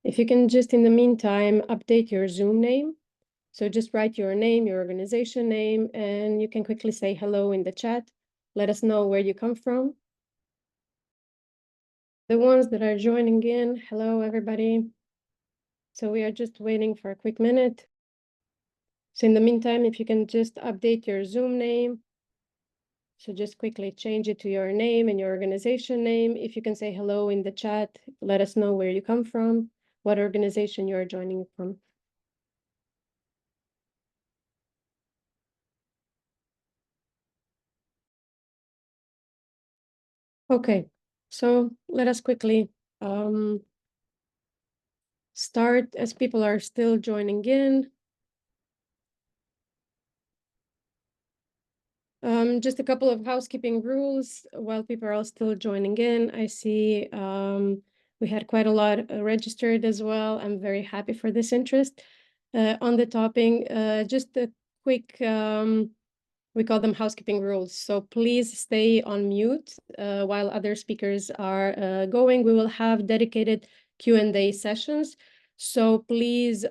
If you can just, in the meantime, update your Zoom name. So just write your name, your organization name, and you can quickly say hello in the chat. Let us know where you come from. The ones that are joining in, hello, everybody. So we are just waiting for a quick minute. So in the meantime, if you can just update your Zoom name. So just quickly change it to your name and your organization name. If you can say hello in the chat, let us know where you come from, what organization you are joining from. Okay, so let us quickly start as people are still joining in. Just a couple of housekeeping rules while people are still joining in. I see we had quite a lot registered as well. I'm very happy for this interest on the topic. Just a quick, we call them housekeeping rules. So please stay on mute while other speakers are going. We will have dedicated Q&A sessions. So please,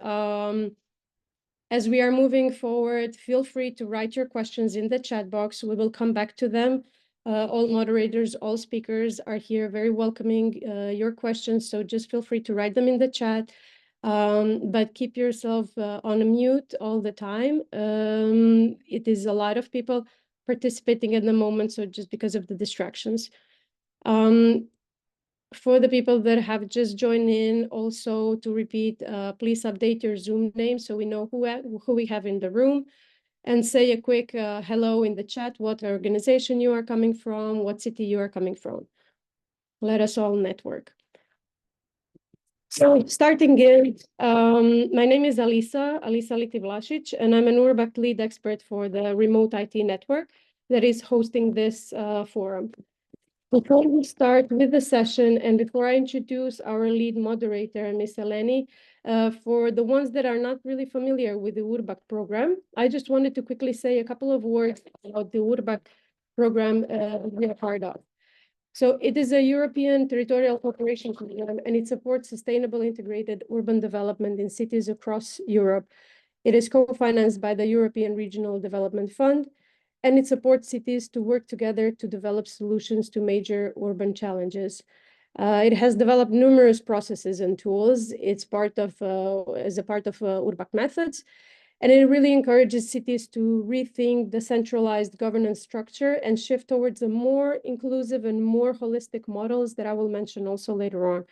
as we are moving forward, feel free to write your questions in the chat box. We will come back to them. All moderators, all speakers are here, very welcoming your questions. So just feel free to write them in the chat, but keep yourself on mute all the time. It is a lot of people participating at the moment, so just because of the distractions. For the people that have just joined in, also to repeat, please update your Zoom name so we know who we have in the room, and say a quick hello in the chat, what organization you are coming from, what city you are coming from. Let us all network. So starting in, my name is Alisa Aliti Vlasic, and I'm an URBACT lead expert for the remote IT network that is hosting this forum. Before we start with the session, and before I introduce our lead moderator, Ms. Eleni, for the ones that are not really familiar with the URBACT program, I just wanted to quickly say a couple of words about the URBACT program we are part of. So it is a European territorial cooperation program, and it supports sustainable integrated urban development in cities across Europe. It is co-financed by the European Regional Development Fund, and it supports cities to work together to develop solutions to major urban challenges. It has developed numerous processes and tools. It's part of, as a part of URBACT methods, and it really encourages cities to rethink the centralized governance structure and shift towards a more inclusive and more holistic models that I will mention also later on.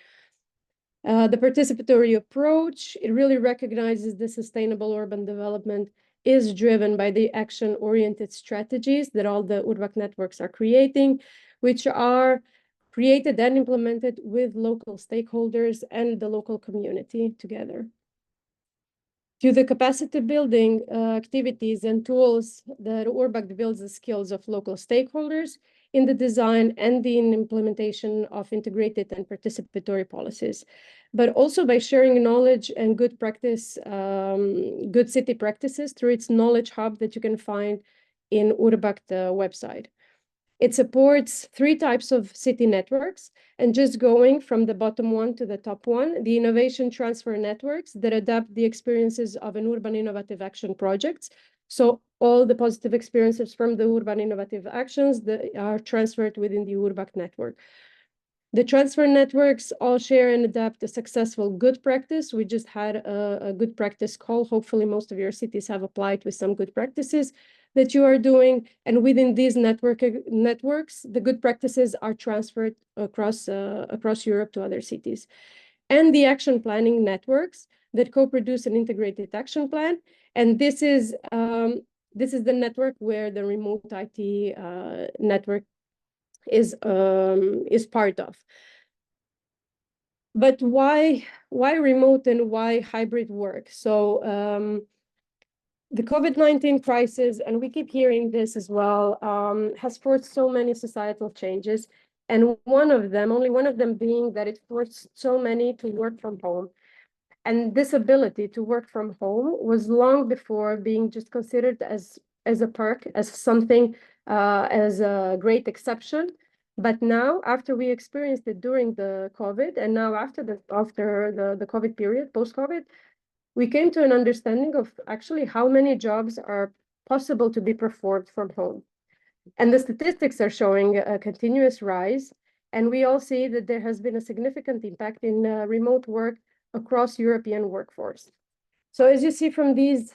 The participatory approach, it really recognizes the sustainable urban development is driven by the action-oriented strategies that all the URBACT networks are creating, which are created and implemented with local stakeholders and the local community together. To the capacity building activities and tools that URBACT builds the skills of local stakeholders in the design and the implementation of integrated and participatory policies, but also by sharing knowledge and good practice, good city practices through its knowledge hub that you can find in URBACT website. It supports 3 types of city networks, and just going from the bottom one to the top one, the innovation transfer networks that adapt the experiences of an urban innovative action projects. So all the positive experiences from the urban innovative actions that are transferred within the URBACT network. The transfer networks all share and adapt a successful good practice. We just had a good practice call. Hopefully most of your cities have applied with some good practices that you are doing. And within these networks, the good practices are transferred across Europe to other cities. And the action planning networks that co-produce an integrated action plan. And this is the network where the remote IT network is part of. But why remote and why hybrid work? So the COVID-19 crisis, and we keep hearing this as well, has forced so many societal changes, and only one of them being that it forced so many to work from home. And this ability to work from home was long before being just considered as a perk, as something, as a great exception. But now, after we experienced it during the COVID, and now after the COVID period, post-COVID, we came to an understanding of actually how many jobs are possible to be performed from home. And the statistics are showing a continuous rise. And we all see that there has been a significant impact in remote work across European workforce. So as you see from these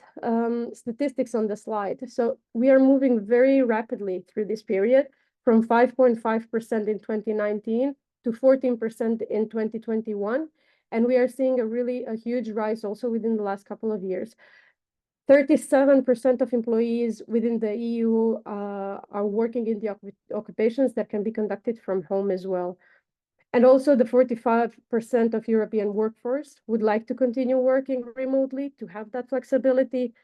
statistics on the slide, so we are moving very rapidly through this period from 5.5% in 2019 to 14% in 2021. And we are seeing a huge rise also within the last couple of years. 37% of employees within the EU are working in the occupations that can be conducted from home as well. And also the 45% of European workforce would like to continue working remotely to have that flexibility,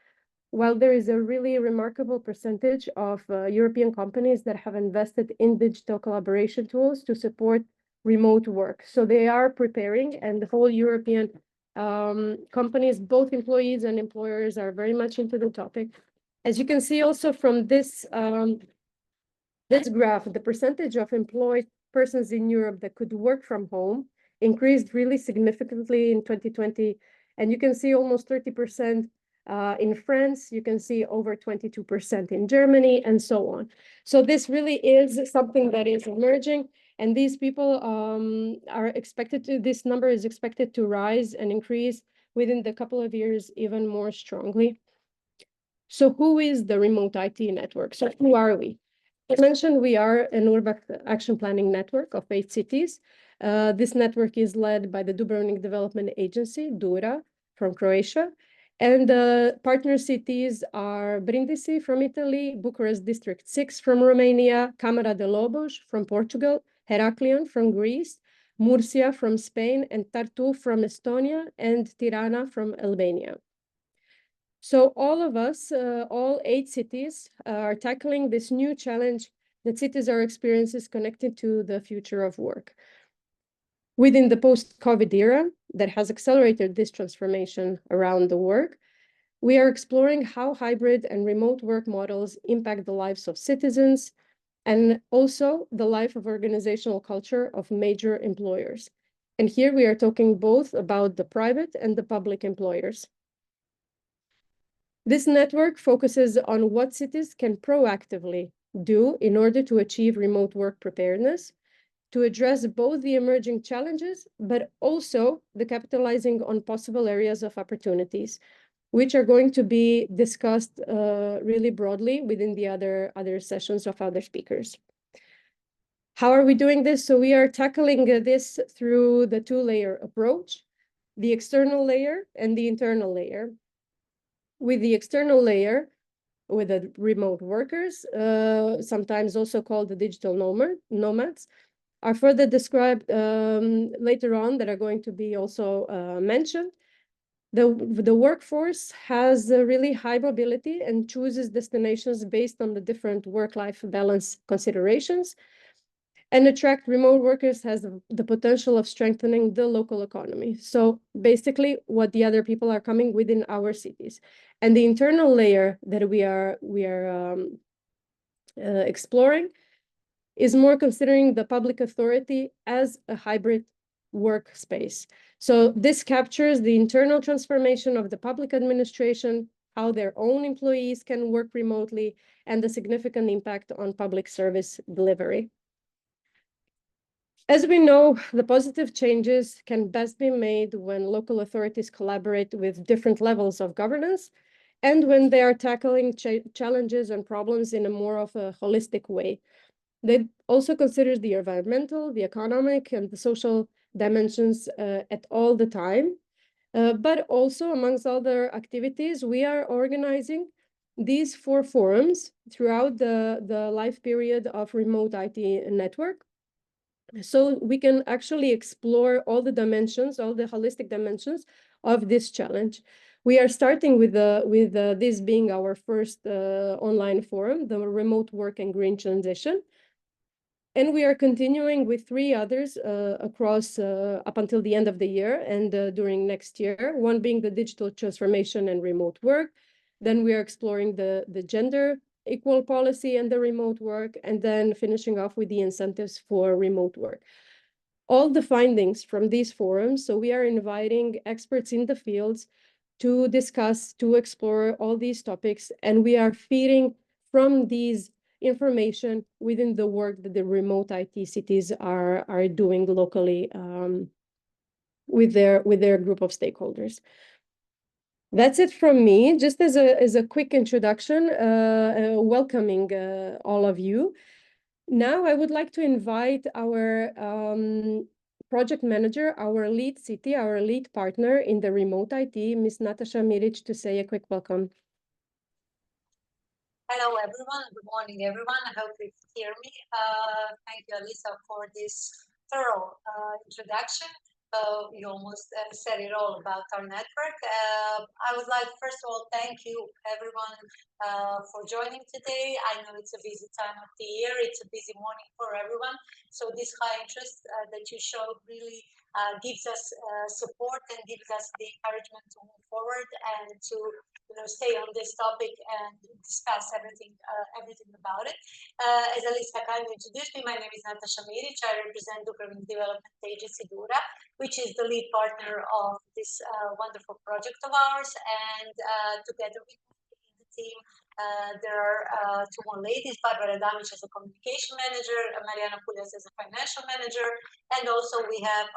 while there is a really remarkable percentage of European companies that have invested in digital collaboration tools to support remote work. So they are preparing, and the whole European companies, both employees and employers, are very much into the topic. As you can see also from this graph, the percentage of employed persons in Europe that could work from home increased really significantly in 2020. And you can see almost 30% in France, you can see over 22% in Germany, and so on. So this really is something that is emerging. And these people this number is expected to rise and increase within the couple of years even more strongly. So who is the remote IT network? So who are we? As mentioned, we are an URBACT action planning network of 8 cities. This network is led by the Dubrovnik Development Agency, DURA, from Croatia. And the partner cities are Brindisi from Italy, Bucharest District 6 from Romania, Camara de Lobos from Portugal, Heraklion from Greece, Murcia from Spain, and Tartu from Estonia, and Tirana from Albania. So all of us, all 8 cities, are tackling this new challenge that cities are experiencing connected to the future of work. Within the post-COVID era that has accelerated this transformation around the work, we are exploring how hybrid and remote work models impact the lives of citizens and also the life of organizational culture of major employers. And here we are talking both about the private and the public employers. This network focuses on what cities can proactively do in order to achieve remote work preparedness, to address both the emerging challenges, but also the capitalizing on possible areas of opportunities, which are going to be discussed really broadly within the other sessions of other speakers. How are we doing this? So we are tackling this through the 2-layer approach, the external layer and the internal layer. With the external layer, with the remote workers, sometimes also called the digital nomads, are further described later on, that are going to be also mentioned. The workforce has a really high mobility and chooses destinations based on the different work-life balance considerations. And attract remote workers has the potential of strengthening the local economy. So basically, what the other people are coming within our cities. And the internal layer that we are exploring is more considering the public authority as a hybrid workspace. So this captures the internal transformation of the public administration, how their own employees can work remotely, and the significant impact on public service delivery. As we know, the positive changes can best be made when local authorities collaborate with different levels of governance and when they are tackling challenges and problems in a more of a holistic way. They also consider the environmental, the economic, and the social dimensions at all the time. But also, amongst other activities, we are organizing these 4 forums throughout the life period of Remote IT Network. So we can actually explore all the dimensions, all the holistic dimensions of this challenge. We are starting with this being our first online forum, the Remote Work and Green Transition. And we are continuing with 3 others across up until the end of the year and during next year, one being the digital transformation and remote work. Then we are exploring the gender equal policy and the remote work, and then finishing off with the incentives for remote work. All the findings from these forums, so we are inviting experts in the fields to discuss, to explore all these topics, and we are feeding from these information within the work that the remote IT cities are doing locally with their group of stakeholders. That's it from me, just as a quick introduction, welcoming all of you. Now I would like to invite our project manager, our lead city, our lead partner in the remote IT, Ms. Natasa Miric, to say a quick welcome. Hello, everyone. Good morning, everyone. I hope you can hear me. Thank you, Alisa, for this thorough introduction. You almost said it all about our network. I would like, first of all, thank you, everyone, for joining today. I know it's a busy time of the year. It's a busy morning for everyone. So this high interest that you showed really gives us support and gives us the encouragement to move forward and to stay on this topic and discuss everything about it. As Alisa kindly introduced me, my name is Natasa Miric. I represent Dubrovnik Development Agency, DURA, which is the lead partner of this wonderful project of ours. And together with the team, there are two more ladies, Barbara Damic as a communication manager, Mariana Pulias as a financial manager, and also we have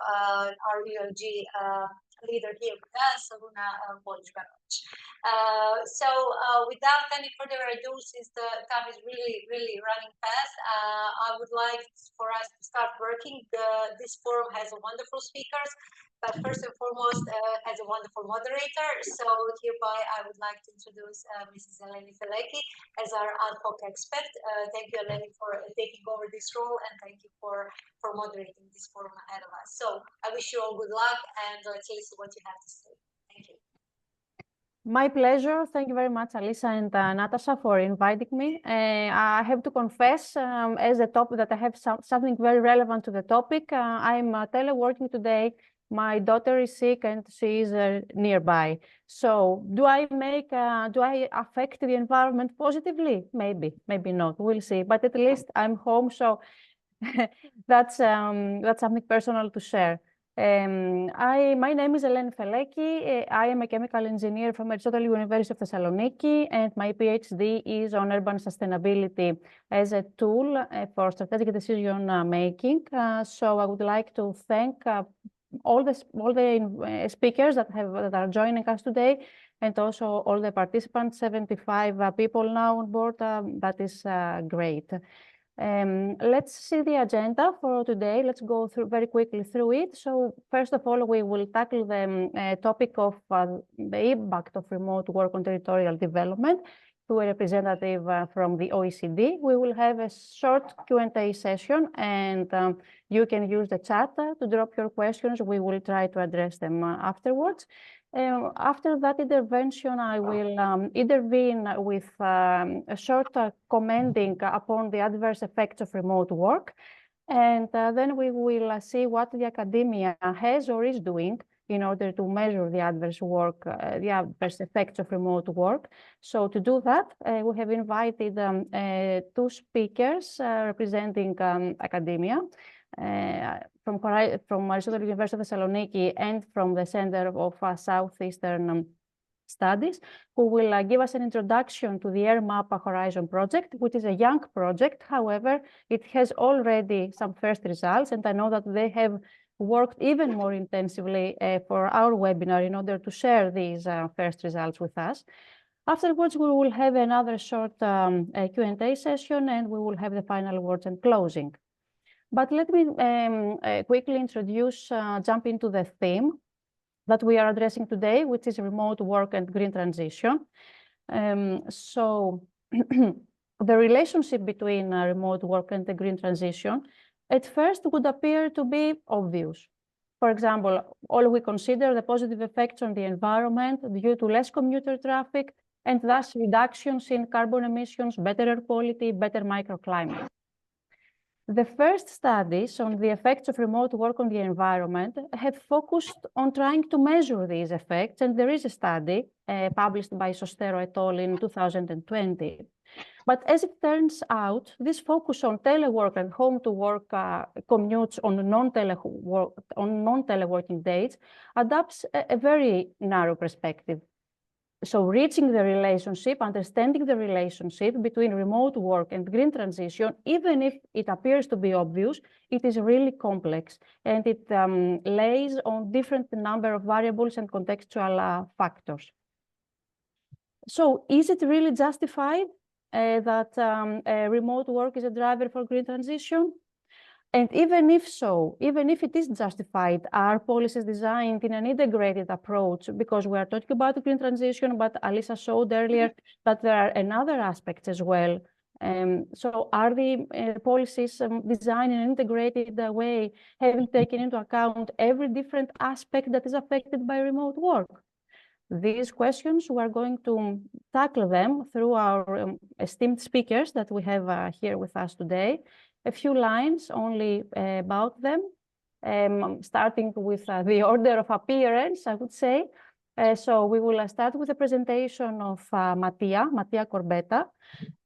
our ULG leader here with us, Luna Bolic-Baroch. So without any further ado, since the time is really running fast, I would like for us to start working. This forum has a wonderful speakers, but first and foremost has a wonderful moderator. So hereby I would like to introduce Mrs. Eleni Feleki as our ad hoc expert. Thank you, Eleni, for taking over this role, and thank you for moderating this forum ahead of us. So I wish you all good luck, and let's listen what you have to say. Thank you. My pleasure. Thank you very much, Alisa and Natasa, for inviting me. I have to confess, as a topic, that I have something very relevant to the topic. I'm teleworking today. My daughter is sick and she is nearby. So do I affect the environment positively? Maybe, maybe not. We'll see. But at least I'm home, so that's something personal to share. My name is Eleni Feleki. I am a chemical engineer from Aristotle University of Thessaloniki, and my PhD is on urban sustainability as a tool for strategic decision making. So I would like to thank all the speakers that are joining us today, and also all the participants, 75 people now on board. That is great. Let's see the agenda for today. Let's go very quickly through it. So first of all, we will tackle the topic of the impact of remote work on territorial development to a representative from the OECD. We will have a short Q&A session, and you can use the chat to drop your questions. We will try to address them afterwards. After that intervention, I will intervene with a short commenting upon the adverse effects of remote work. And then we will see what the academia has or is doing in order to measure the adverse effects of remote work. So to do that, we have invited two speakers representing academia. From Aristotle University of Thessaloniki and from the Center of Southeastern Studies, who will give us an introduction to the AirMap Horizon project, which is a young project. However, it has already some first results, and I know that they have worked even more intensively for our webinar in order to share these first results with us. Afterwards, we will have another short Q&A session, and we will have the final words and closing. But let me quickly jump into the theme that we are addressing today, which is remote work and green transition. So the relationship between remote work and the green transition at first would appear to be obvious. For example, all we consider the positive effects on the environment due to less commuter traffic and thus reductions in carbon emissions, better air quality, better microclimate. The first studies on the effects of remote work on the environment have focused on trying to measure these effects, and there is a study published by Sostero et al. In 2020. But as it turns out, this focus on telework and home-to-work commutes on non-teleworking dates adopts a very narrow perspective. So reaching the relationship, understanding the relationship between remote work and green transition, even if it appears to be obvious, it is really complex, and it lays on different number of variables and contextual factors. So is it really justified that remote work is a driver for green transition? And even if so, even if it is justified, are policies designed in an integrated approach? Because we are talking about the green transition, but Alisa showed earlier that there are another aspects as well. So are the policies designed in an integrated way, having taken into account every different aspect that is affected by remote work? These questions, we are going to tackle them through our esteemed speakers that we have here with us today. A few lines only about them, starting with the order of appearance, I would say. So we will start with a presentation of Mattia Corbetta.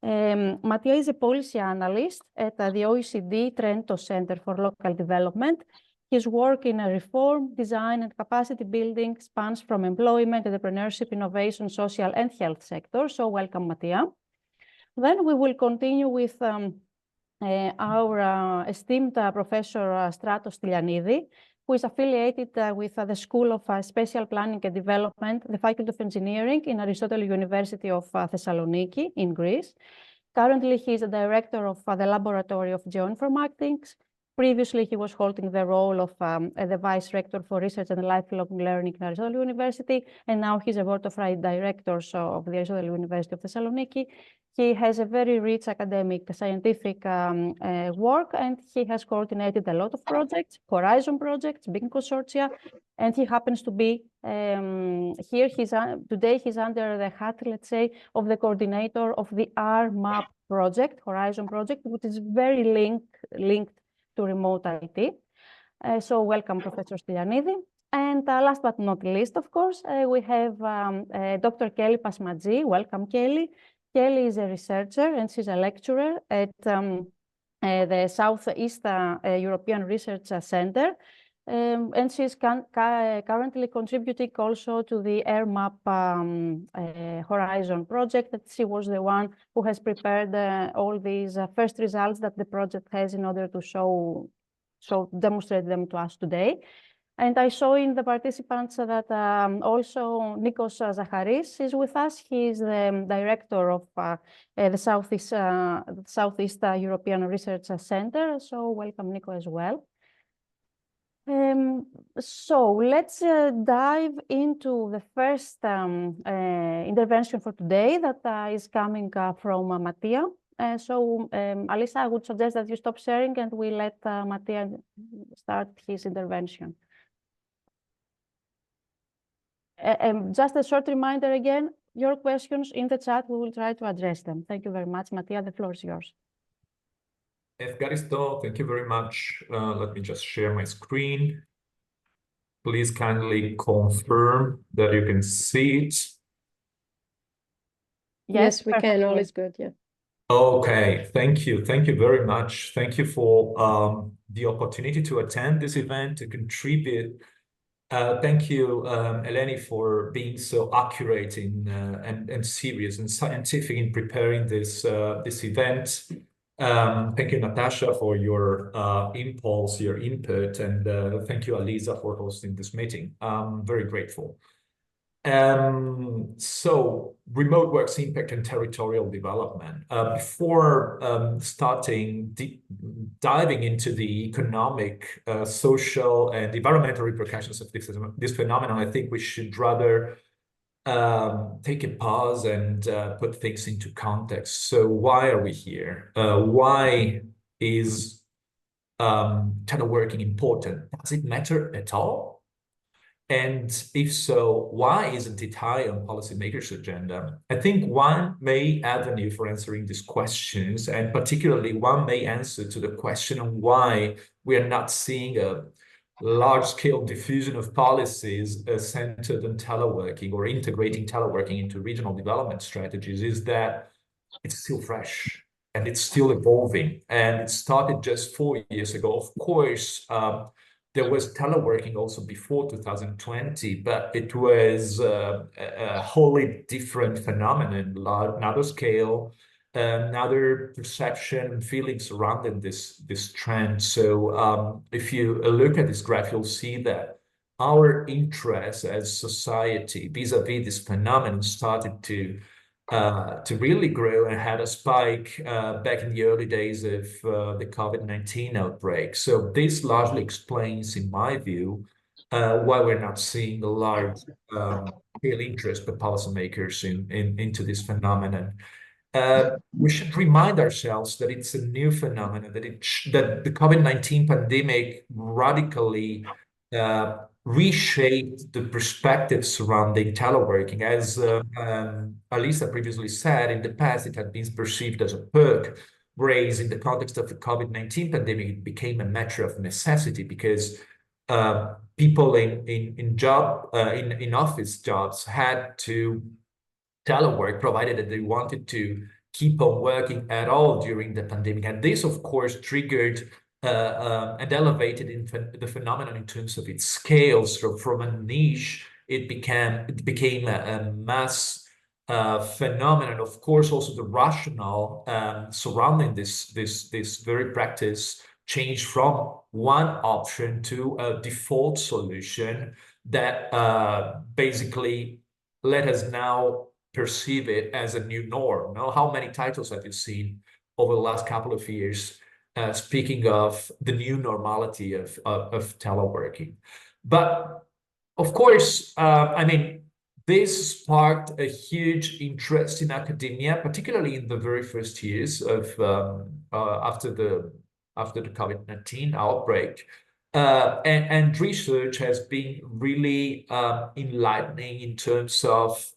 Mattia is a policy analyst at the OECD Trento Center for Local Development. His work in reform, design, and capacity building spans from employment, entrepreneurship, innovation, social, and health sectors. So welcome, Mattia. Then we will continue with our esteemed Professor Stylianidis, who is affiliated with the School of Spatial Planning and Development, the Faculty of Engineering in Aristotle University of Thessaloniki in Greece. Currently, he is the director of the Laboratory of Geoinformatics. Previously, he was holding the role of the Vice Rector for Research and Lifelong Learning in Aristotle University, and now he's a board of directors of the Aristotle University of Thessaloniki. He has a very rich academic, scientific work, and he has coordinated a lot of projects, Horizon projects, big consortia, and he happens to be here. Today he's under the hat, let's say, of the coordinator of the RMAP project, Horizon project, which is very linked to remote IT. So welcome, Professor Stylianidis. And last but not least, of course, we have Dr. Kelly Pasmatzi. Welcome, Kelly. Kelly is a researcher and she's a lecturer at the Southeast European Research Center. And she's currently contributing also to the RMAP Horizon project. That she was the one who has prepared all these first results that the project has in order to demonstrate them to us today. And I saw in the participants that also Nikos Zacharis is with us. He is the director of the Southeast European Research Center. So welcome, Nico, as well. So let's dive into the first intervention for today that is coming from Mattia. So Alisa, I would suggest that you stop sharing and we let Mattia start his intervention. Just a short reminder again, your questions in the chat, we will try to address them. Thank you very much. Mattia, the floor is yours. Efstratios, thank you very much. Let me just share my screen. Please kindly confirm that you can see it. Yes, we can. All is good, yeah. Okay, thank you. Thank you very much. Thank you for the opportunity to attend this event, to contribute. Thank you, Eleni, for being so accurate and serious and scientific in preparing this event. Thank you, Natasha, for your impulse, your input, and thank you, Alisa, for hosting this meeting. I'm very grateful. So, remote work's impact and territorial development. Before starting diving into the economic, social, and environmental repercussions of this phenomenon, I think we should rather take a pause and put things into context. So why are we here? Why is teleworking important? Does it matter at all? And if so, why isn't it high on policymakers' agenda? I think one main avenue for answering these questions, and particularly one main answer to the question on why we are not seeing a large-scale diffusion of policies centered on teleworking or integrating teleworking into regional development strategies, is that it's still fresh and it's still evolving. And it started just 4 years ago. Of course, there was teleworking also before 2020, but it was a wholly different phenomenon, another scale, another perception and feeling surrounding this trend. So if you look at this graph, you'll see that our interest as society vis-a-vis this phenomenon started to really grow and had a spike back in the early days of the COVID-19 outbreak. So this largely explains, in my view, why we're not seeing a large real interest by policymakers into this phenomenon. We should remind ourselves that it's a new phenomenon, that the COVID-19 pandemic radically reshaped the perspective surrounding teleworking. As Alisa previously said, in the past, it had been perceived as a perk, whereas in the context of the COVID-19 pandemic, it became a matter of necessity because people in office jobs had to telework, provided that they wanted to keep on working at all during the pandemic. And this, of course, triggered and elevated the phenomenon in terms of its scale. So from a niche, it became a mass phenomenon. Of course, also the rationale surrounding this very practice changed from one option to a default solution that basically let us now perceive it as a new norm. Now, how many titles have you seen over the last couple of years speaking of the new normality of teleworking? But of course, I mean, this sparked a huge interest in academia, particularly in the very first years of after the COVID-19 outbreak. And research has been really enlightening in terms of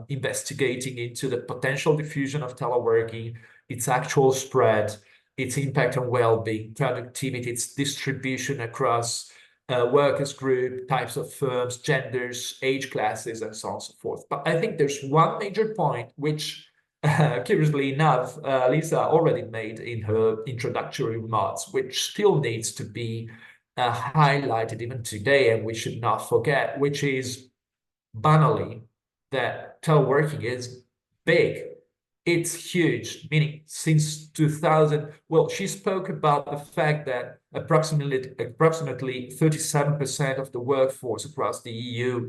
investigating into the potential diffusion of teleworking, its actual spread, its impact on well-being, productivity, its distribution across workers group, types of firms, genders, age classes, and so on and so forth. But I think there's one major point which, curiously enough, Lisa already made in her introductory remarks, which still needs to be highlighted even today, and we should not forget, which is banally that teleworking is big. It's huge, meaning since 2000, well, she spoke about the fact that approximately 37% of the workforce across the EU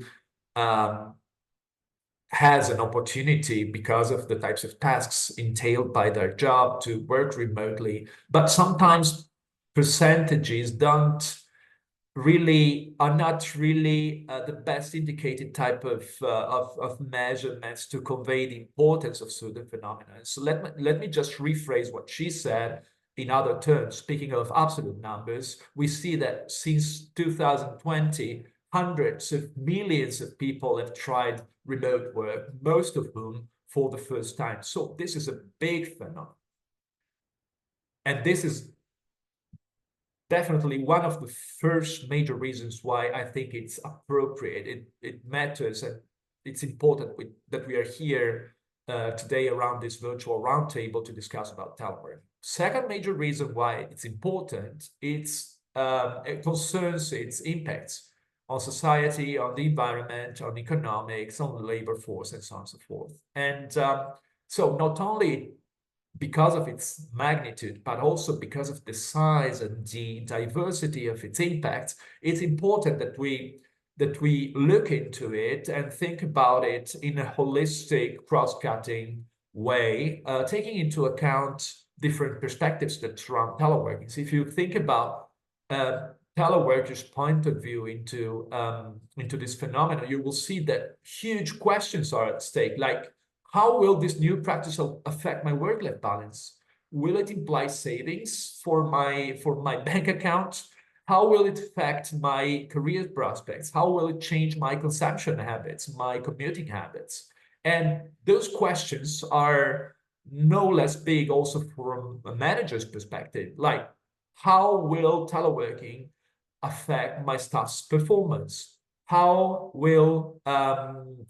has an opportunity because of the types of tasks entailed by their job to work remotely. But sometimes percentages are not really the best indicated type of measurements to convey the importance of certain phenomena. So let me just rephrase what she said in other terms. Speaking of absolute numbers, we see that since 2020, hundreds of millions of people have tried remote work, most of whom for the first time. So this is a big phenomenon. And this is definitely one of the first major reasons why I think it's appropriate, it matters, and it's important that we are here today around this virtual roundtable to discuss about telework. Second major reason why it's important, it concerns its impacts on society, on the environment, on economics, on the labor force, and so on and so forth. And so not only because of its magnitude, but also because of the size and the diversity of its impacts, it's important that we look into it and think about it in a holistic, cross-cutting way, taking into account different perspectives that surround teleworking. So if you think about teleworkers' point of view into this phenomenon, you will see that huge questions are at stake, like, how will this new practice affect my work-life balance? Will it imply savings for my bank account? How will it affect my career prospects? How will it change my consumption habits, my commuting habits? And those questions are no less big also from a manager's perspective, like how will teleworking affect my staff's performance? How will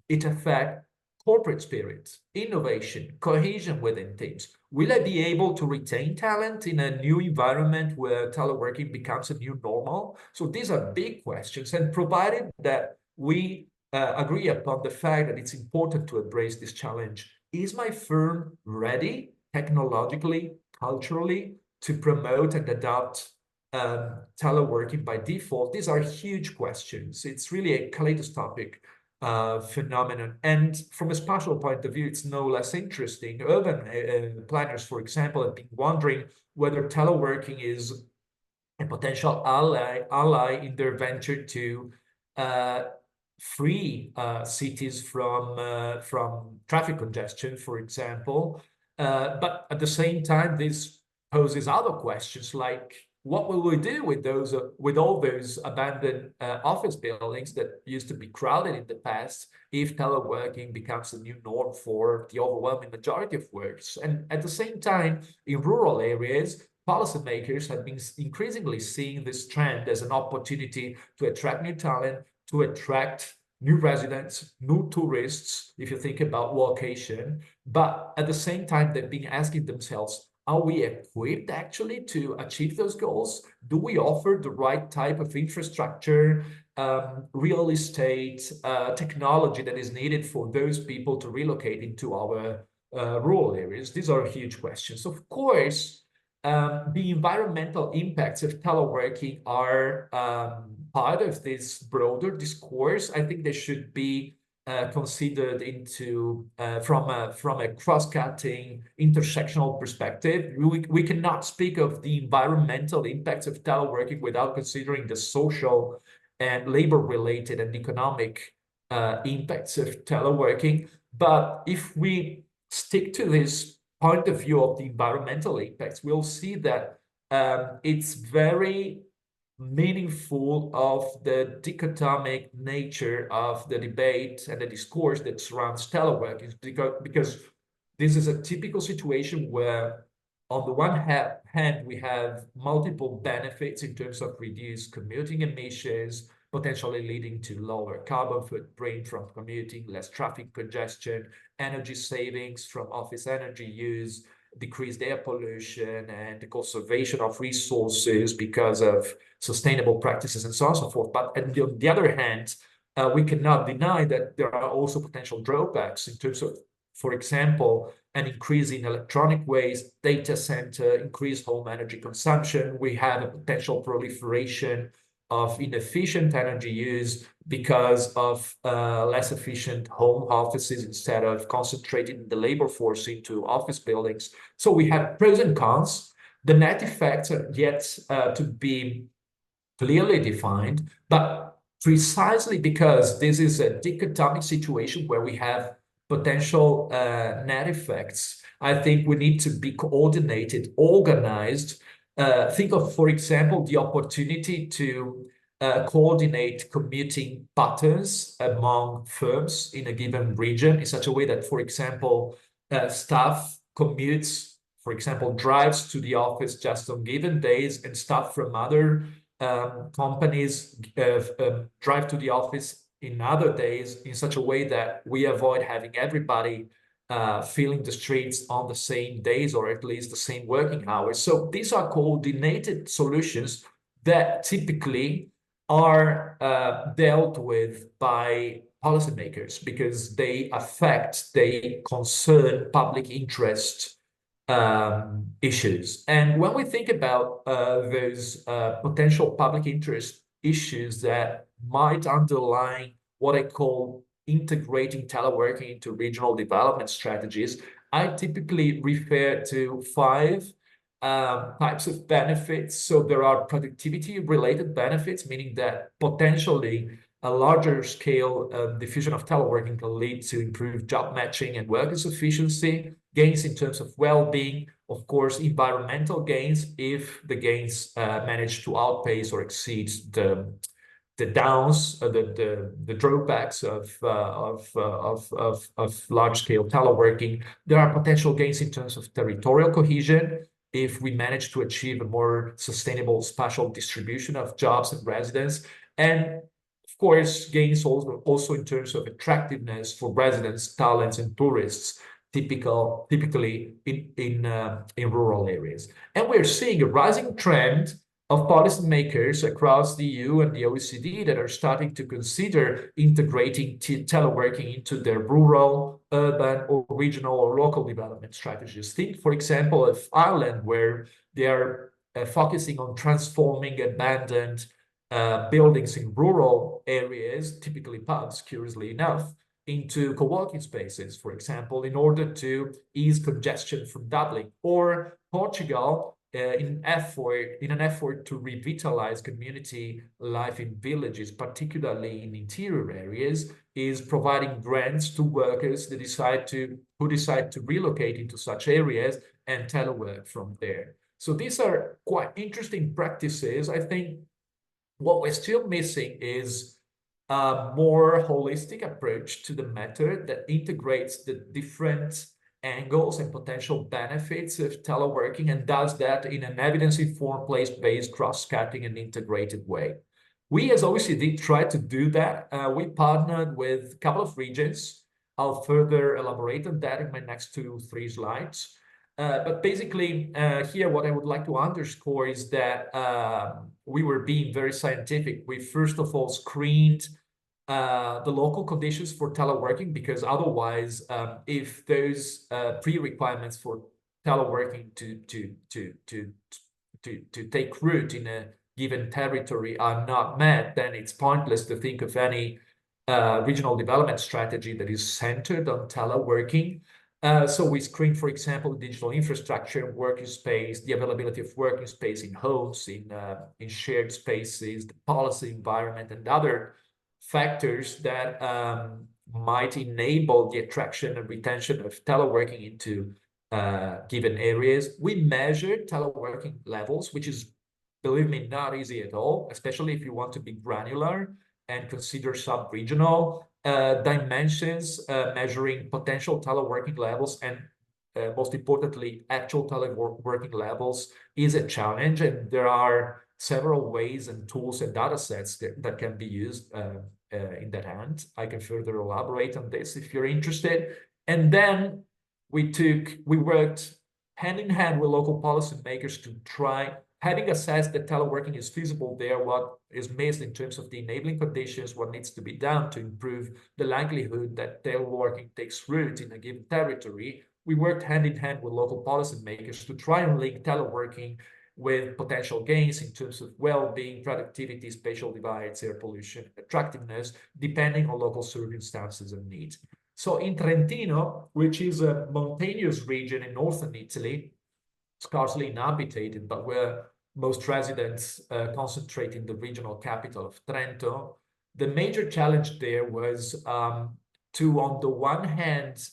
it affect corporate spirit, innovation, cohesion within teams? Will I be able to retain talent in a new environment where teleworking becomes a new normal? So these are big questions, and provided that we agree upon the fact that it's important to embrace this challenge, is my firm ready technologically, culturally, to promote and adopt teleworking by default? These are huge questions. It's really a kaleidoscopic phenomenon. And from a spatial point of view, it's no less interesting. Urban planners, for example, have been wondering whether teleworking is a potential ally in their venture to free cities from traffic congestion, for example. But at the same time, this poses other questions like, what will we do with those with all those abandoned office buildings that used to be crowded in the past if teleworking becomes a new norm for the overwhelming majority of workers? And at the same time, in rural areas, policymakers have been increasingly seeing this trend as an opportunity to attract new talent, to attract new residents, new tourists, if you think about location. But at the same time, they've been asking themselves, are we equipped actually to achieve those goals? Do we offer the right type of infrastructure, real estate, technology that is needed for those people to relocate into our rural areas? These are huge questions. Of course, the environmental impacts of teleworking are part of this broader discourse. I think they should be considered into from a cross-cutting intersectional perspective. We cannot speak of the environmental impacts of teleworking without considering the social and labor-related and economic impacts of teleworking. But if we stick to this point of view of the environmental impacts, we'll see that it's very meaningful of the dichotomic nature of the debate and the discourse that surrounds teleworking, because this is a typical situation where on the one hand, we have multiple benefits in terms of reduced commuting emissions, potentially leading to lower carbon footprint from commuting, less traffic congestion, energy savings from office energy use, decreased air pollution, and the conservation of resources because of sustainable practices and so on and so forth. But on the other hand, we cannot deny that there are also potential drawbacks in terms of, for example, an increase in electronic waste, data center, increased home energy consumption. We have a potential proliferation of inefficient energy use because of less efficient home offices instead of concentrating the labor force into office buildings. So we have pros and cons. The net effects are yet to be clearly defined, but precisely because this is a dichotomic situation where we have potential net effects, I think we need to be coordinated, organized. Think of, for example, the opportunity to coordinate commuting patterns among firms in a given region in such a way that, for example, staff commutes, for example, drives to the office just on given days, and staff from other companies drive to the office in other days in such a way that we avoid having everybody filling the streets on the same days, or at least the same working hours. So these are coordinated solutions that typically are dealt with by policymakers because they concern public interest issues. And when we think about those potential public interest issues that might underline what I call integrating teleworking into regional development strategies, I typically refer to 5 types of benefits. So there are productivity-related benefits, meaning that potentially a larger scale diffusion of teleworking can lead to improved job matching and workers' efficiency, gains in terms of well-being, of course, environmental gains if the gains manage to outpace or exceed the downs, the drawbacks of large-scale teleworking. There are potential gains in terms of territorial cohesion if we manage to achieve a more sustainable spatial distribution of jobs and residents, and of course, gains also in terms of attractiveness for residents, talents, and tourists, typically in rural areas. And we're seeing a rising trend of policymakers across the EU and the OECD that are starting to consider integrating teleworking into their rural, urban, or regional or local development strategies. Think, for example, of Ireland, where they are focusing on transforming abandoned buildings in rural areas, typically pubs, curiously enough, into co-working spaces, for example, in order to ease congestion from Dublin. Or Portugal, in an effort to revitalize community life in villages, particularly in interior areas, is providing grants to workers that who decide to relocate into such areas and telework from there. So these are quite interesting practices. I think what we're still missing is a more holistic approach to the matter that integrates the different angles and potential benefits of teleworking and does that in an evidence-informed, place-based, cross-cutting and integrated way. We as OECD tried to do that. We partnered with a couple of regions. I'll further elaborate on that in my next 2-3 slides. But basically, here, what I would like to underscore is that we were being very scientific. We first of all screened the local conditions for teleworking, because otherwise, if those pre-requirements for teleworking to take root in a given territory are not met, then it's pointless to think of any regional development strategy that is centered on teleworking. So we screen, for example, digital infrastructure, working space, the availability of working space in homes, in shared spaces, the policy environment, and other factors that might enable the attraction and retention of teleworking into given areas. We measured teleworking levels, which is, believe me, not easy at all, especially if you want to be granular and consider sub-regional dimensions. Measuring potential teleworking levels and most importantly, actual teleworking levels is a challenge, and there are several ways and tools and data sets that can be used in that end. I can further elaborate on this if you're interested. And then we worked hand in hand with local policymakers to try, having assessed that teleworking is feasible there, what is missed in terms of the enabling conditions, what needs to be done to improve the likelihood that teleworking takes root in a given territory. We worked hand in hand with local policymakers to try and link teleworking with potential gains in terms of well-being, productivity, spatial divides, air pollution, attractiveness, depending on local circumstances and needs. So in Trentino, which is a mountainous region in northern Italy, scarcely inhabited, but where most residents concentrate in the regional capital of Trento, the major challenge there was to, on the one hand,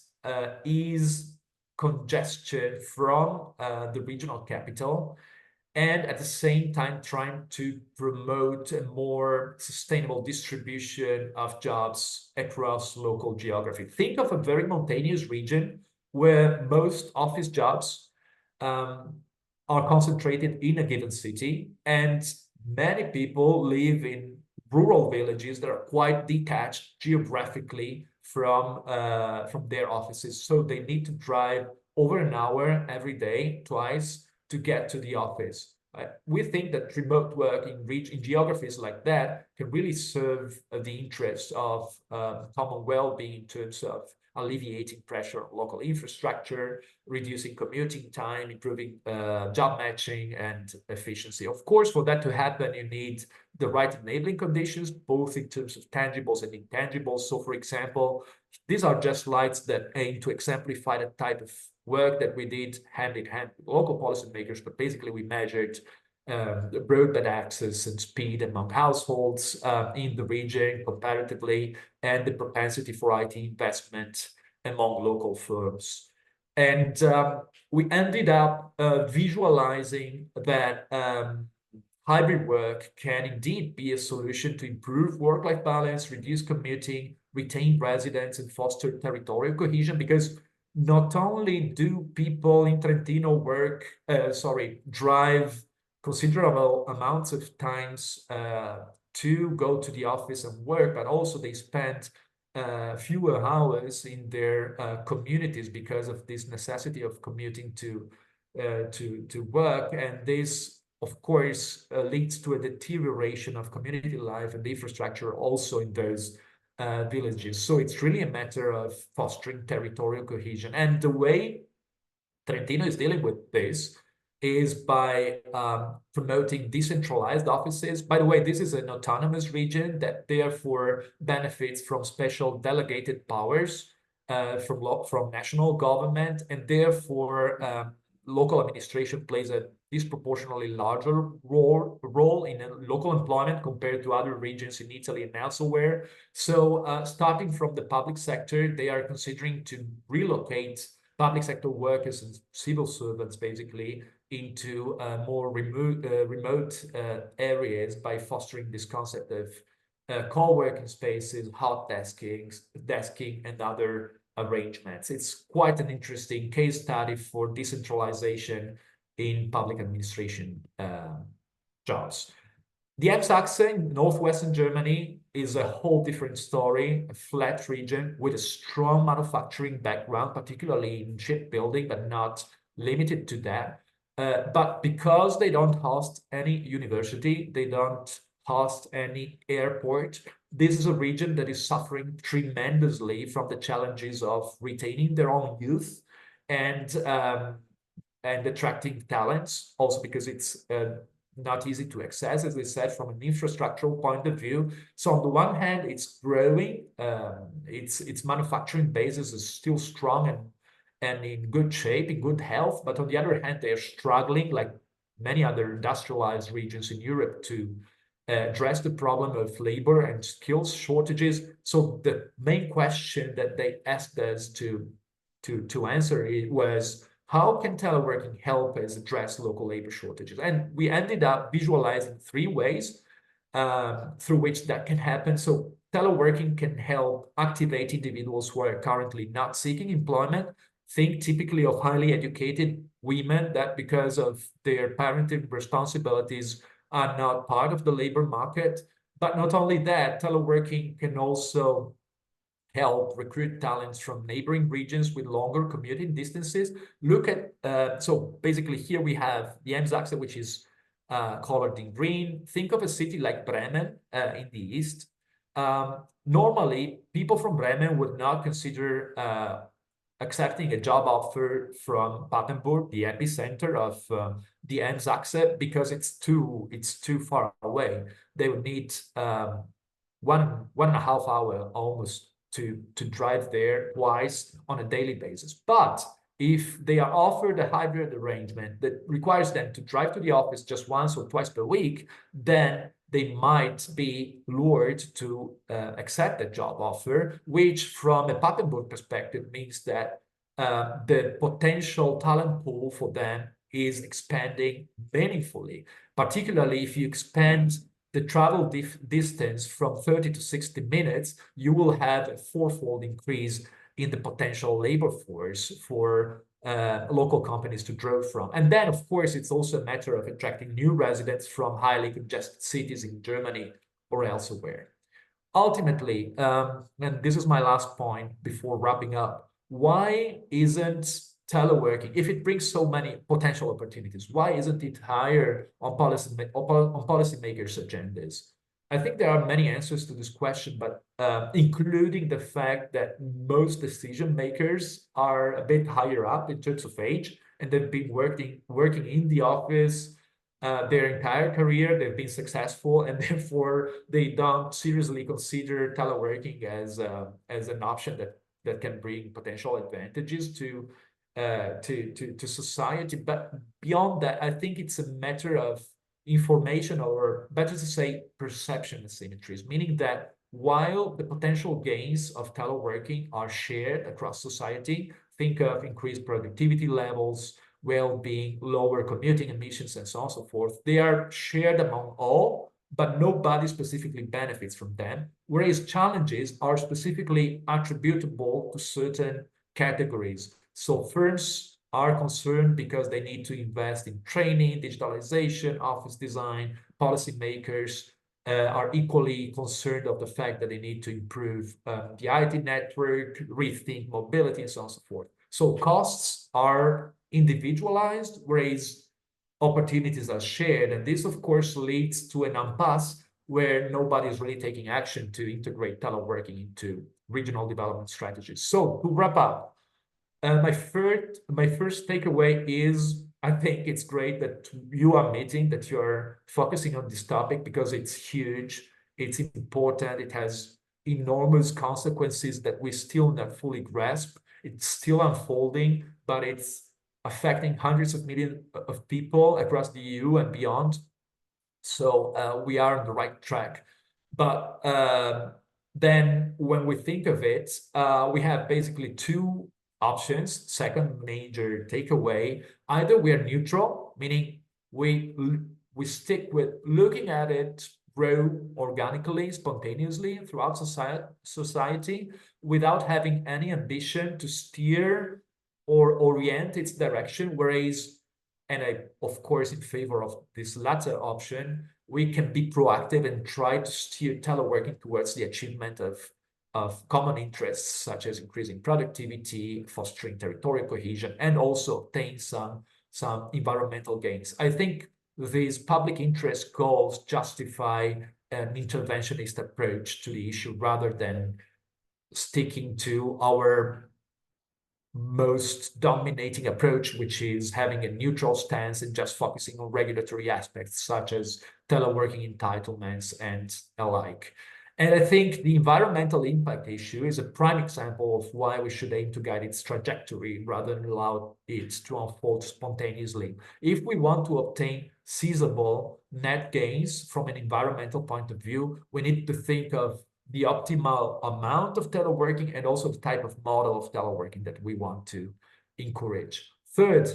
ease congestion from the regional capital, and at the same time trying to promote a more sustainable distribution of jobs across local geography. Think of a very mountainous region where most office jobs are concentrated in a given city, and many people live in rural villages that are quite detached geographically from their offices. So they need to drive over an hour every day, twice, to get to the office. We think that remote work in geographies like that can really serve the interests of common well-being in terms of alleviating pressure on local infrastructure, reducing commuting time, improving job matching and efficiency. Of course, for that to happen, you need the right enabling conditions, both in terms of tangibles and intangibles. So, for example, these are just slides that aim to exemplify the type of work that we did hand in hand with local policymakers, but basically we measured broadband access and speed among households in the region comparatively, and the propensity for IT investment among local firms. And we ended up visualizing that hybrid work can indeed be a solution to improve work-life balance, reduce commuting, retain residents, and foster territorial cohesion, because not only do people in Trentino drive considerable amounts of times to go to the office and work, but also they spend fewer hours in their communities because of this necessity of commuting to work. And this, of course, leads to a deterioration of community life and infrastructure also in those villages. So it's really a matter of fostering territorial cohesion. And the way Trentino is dealing with this is by promoting decentralized offices. By the way, this is an autonomous region that therefore benefits from special delegated powers from national government, and therefore local administration plays a disproportionately larger role in local employment compared to other regions in Italy and elsewhere. So starting from the public sector, they are considering to relocate public sector workers and civil servants basically into more remote areas by fostering this concept of co-working spaces, hot desking, and other arrangements. It's quite an interesting case study for decentralization in public administration jobs. The Elbe-Saxe in northwestern Germany is a whole different story, a flat region with a strong manufacturing background, particularly in shipbuilding, but not limited to that. But because they don't host any university, they don't host any airport, this is a region that is suffering tremendously from the challenges of retaining their own youth and attracting talents, also because it's not easy to access, as we said, from an infrastructural point of view. So on the one hand, it's growing, its manufacturing basis is still strong and in good shape, in good health. But on the other hand, they are struggling, like many other industrialized regions in Europe, to address the problem of labor and skills shortages. So the main question that they asked us to answer was, how can teleworking help us address local labor shortages? And we ended up visualizing 3 ways through which that can happen. So teleworking can help activate individuals who are currently not seeking employment. Think typically of highly educated women that, because of their parenting responsibilities, are not part of the labor market. But not only that, teleworking can also help recruit talents from neighboring regions with longer commuting distances. Look at, so basically here we have the Elbe-Saxe, which is colored in green. Think of a city like Bremen in the east. Normally, people from Bremen would not consider accepting a job offer from Papenburg, the epicenter of the Elbe-Saxe, because it's too far away. They would need 1.5 hours almost to drive there twice on a daily basis. But if they are offered a hybrid arrangement that requires them to drive to the office just once or twice per week, then they might be lured to accept that job offer, which from a Papenburg perspective means that the potential talent pool for them is expanding meaningfully, particularly if you expand the travel distance from 30 to 60 minutes, you will have a 4-fold increase in the potential labor force for local companies to draw from. And then, of course, it's also a matter of attracting new residents from highly congested cities in Germany or elsewhere. Ultimately, and this is my last point before wrapping up, why isn't teleworking, if it brings so many potential opportunities, why isn't it higher on policymakers' agendas? I think there are many answers to this question, but including the fact that most decision makers are a bit higher up in terms of age, and they've been working in the office their entire career. They've been successful, and therefore they don't seriously consider teleworking as an option that can bring potential advantages to society. But beyond that, I think it's a matter of information, or better to say perception asymmetries, meaning that while the potential gains of teleworking are shared across society, think of increased productivity levels, well-being, lower commuting emissions, and so on and so forth, they are shared among all, but nobody specifically benefits from them, whereas challenges are specifically attributable to certain categories. So firms are concerned because they need to invest in training, digitalization, office design. Policymakers are equally concerned of the fact that they need to improve the IT network, rethink mobility, and so on and so forth. So costs are individualized, whereas opportunities are shared. And this, of course, leads to an impasse where nobody is really taking action to integrate teleworking into regional development strategies. So to wrap up, my first takeaway is, I think it's great that you are meeting, that you're focusing on this topic, because it's huge, it's important, it has enormous consequences that we still not fully grasp. It's still unfolding, but it's affecting hundreds of millions of people across the EU and beyond. So we are on the right track. But then when we think of it, we have basically two options. Second major takeaway: either we are neutral, meaning we stick with looking at it grow organically, spontaneously throughout society without having any ambition to steer or orient its direction, whereas, and I, of course, in favor of this latter option, we can be proactive and try to steer teleworking towards the achievement of common interests, such as increasing productivity, fostering territorial cohesion, and also obtain some environmental gains. I think these public interest goals justify an interventionist approach to the issue rather than sticking to our most dominating approach, which is having a neutral stance and just focusing on regulatory aspects such as teleworking entitlements and alike. And I think the environmental impact issue is a prime example of why we should aim to guide its trajectory rather than allow it to unfold spontaneously. If we want to obtain feasible net gains from an environmental point of view, we need to think of the optimal amount of teleworking and also the type of model of teleworking that we want to encourage. Third,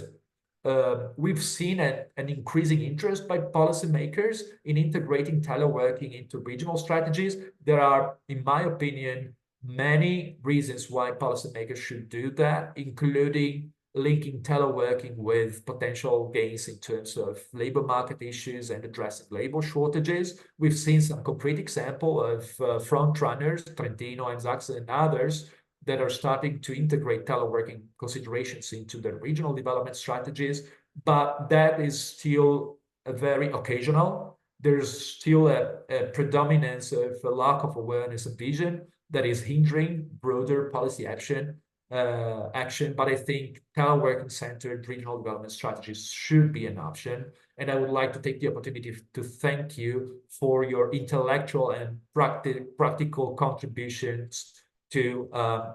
we've seen an increasing interest by policymakers in integrating teleworking into regional strategies. There are, in my opinion, many reasons why policymakers should do that, including linking teleworking with potential gains in terms of labor market issues and addressing labor shortages. We've seen some concrete example of front runners, Trentino and Zaxxon and others, that are starting to integrate teleworking considerations into their regional development strategies, but that is still a very occasional. There's still a predominance of a lack of awareness and vision that is hindering broader policy action. But I think teleworking-centered regional development strategies should be an option. And I would like to take the opportunity to thank you for your intellectual and practical contributions to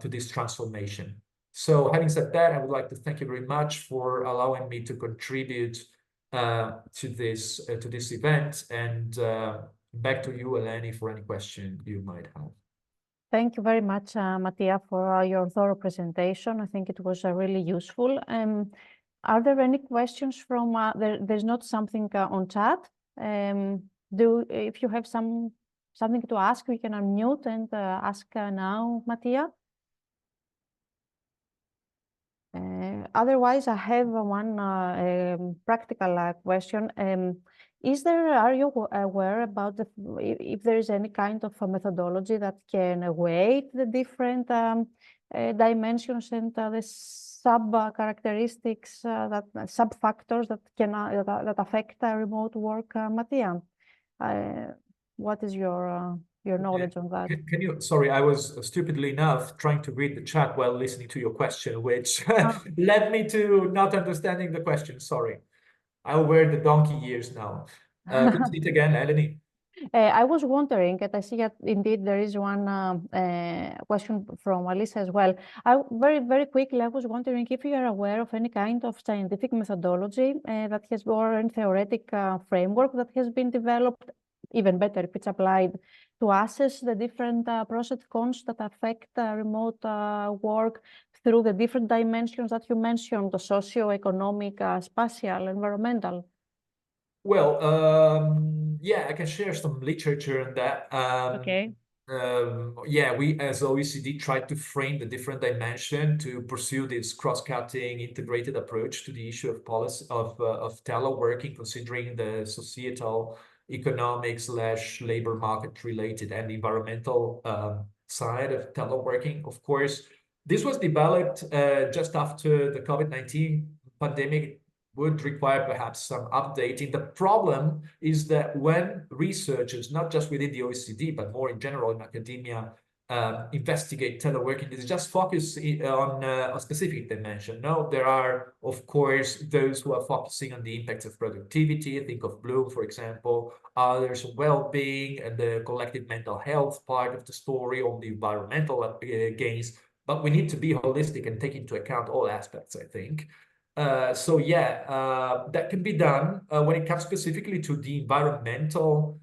this transformation. So having said that, I would like to thank you very much for allowing me to contribute to this event. And back to you, Eleni, for any question you might have. Thank you very much, Mattia, for your thorough presentation. I think it was really useful. Are there any questions from, there's not something on chat. If you have something to ask, we can unmute and ask now, Mattia. Otherwise, I have one practical question. Are you aware about if there is any kind of a methodology that can weight the different dimensions and the sub-characteristics, sub-factors that affect remote work, Mattia? What is your knowledge on that? Can you, sorry, I was stupidly enough trying to read the chat while listening to your question, which led me to not understanding the question. Sorry. I'll wear the donkey years now. Can you see it again, Eleni? I was wondering, and I see that indeed there is one question from Alisa as well. Very quickly, I was wondering if you are aware of any kind of scientific methodology that has, or any theoretic framework that has been developed, even better if it's applied, to assess the different pros and cons that affect remote work through the different dimensions that you mentioned, the socio-economic, spatial, environmental. Well, yeah, I can share some literature on that. Okay. Yeah, we as OECD tried to frame the different dimension to pursue this cross-cutting integrated approach to the issue of policy of teleworking, considering the societal, economic / labor market related and environmental side of teleworking. Of course, this was developed just after the COVID-19 pandemic would require perhaps some updating. The problem is that when researchers, not just within the OECD, but more in general in academia, investigate teleworking, they just focus on a specific dimension. No, there are, of course, those who are focusing on the impacts of productivity. Think of Bloom, for example, others well-being and the collective mental health part of the story, on the environmental gains. But we need to be holistic and take into account all aspects, I think. So yeah, that can be done when it comes specifically to the environmental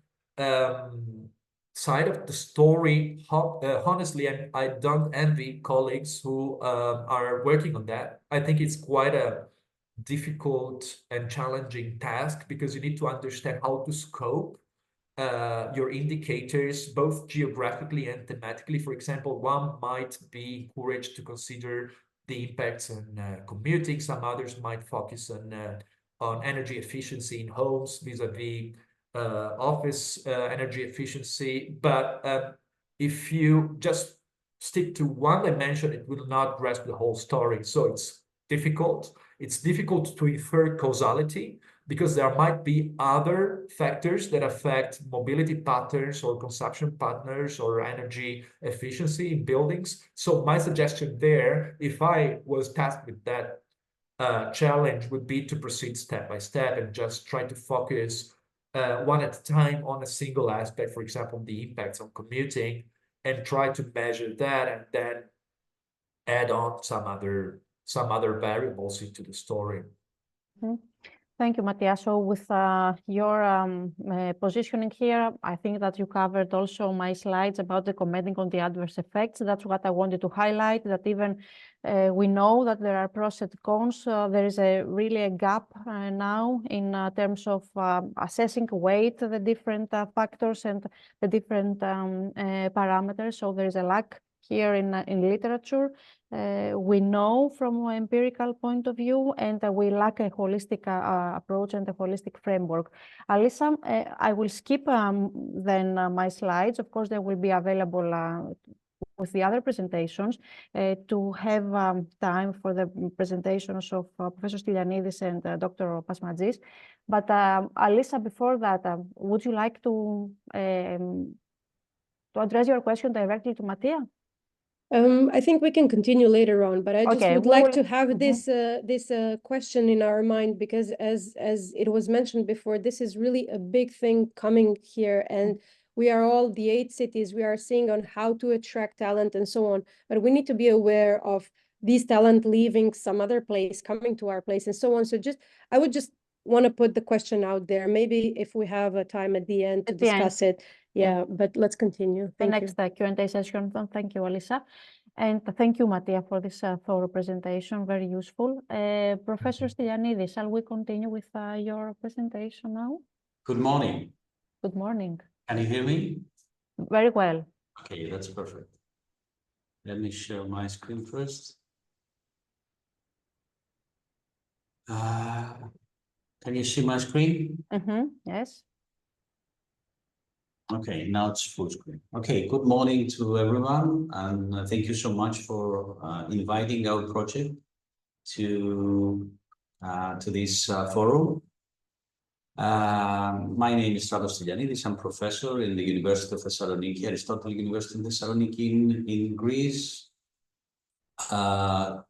side of the story. Honestly, I don't envy colleagues who are working on that. I think it's quite a difficult and challenging task because you need to understand how to scope your indicators, both geographically and thematically. For example, one might be encouraged to consider the impacts on commuting. Some others might focus on energy efficiency in homes vis-a-vis office energy efficiency. But if you just stick to one dimension, it will not grasp the whole story. So it's difficult. It's difficult to infer causality because there might be other factors that affect mobility patterns or consumption patterns or energy efficiency in buildings. So my suggestion there, if I was tasked with that challenge, would be to proceed step by step and just try to focus one at a time on a single aspect, for example, the impacts on commuting, and try to measure that and then add on some other variables into the story. Mm-hmm. Thank you, Mattia. So with your positioning here, I think that you covered also my slides about the commenting on the adverse effects. That's what I wanted to highlight, that even we know that there are pros and cons. There is really a gap now in terms of assessing weight, the different factors and the different parameters. So there is a lack here in literature. We know from an empirical point of view, and we lack a holistic approach and a holistic framework. Alisa, I will skip then my slides. Of course, they will be available with the other presentations to have time for the presentations of Professor Stylianidis and Dr. Pasmatzi. But Alisa, before that, would you like to address your question directly to Mattia? I think we can continue later on, but I just would like to have this question in our mind, because as it was mentioned before, this is really a big thing coming here, and we are all the 8 cities. We are seeing on how to attract talent and so on, but we need to be aware of these talent leaving some other place, coming to our place, and so on. So I would just want to put the question out there. Maybe if we have a time at the end to discuss it. Yeah, but let's continue. Thank you. Next Q&A session. Thank you, Alisa. And thank you, Mattia, for this thorough presentation. Very useful. Professor Stylianidis, shall we continue with your presentation now? Good morning. Good morning. Can you hear me? Very well. Okay, that's perfect. Let me share my screen first. Can you see my screen? Yes. Okay, now it's full screen. Okay, good morning to everyone, and thank you so much for inviting our project to this forum. My name is Stylianidis. I'm professor in the University of Thessaloniki, Aristotle University in Thessaloniki in Greece,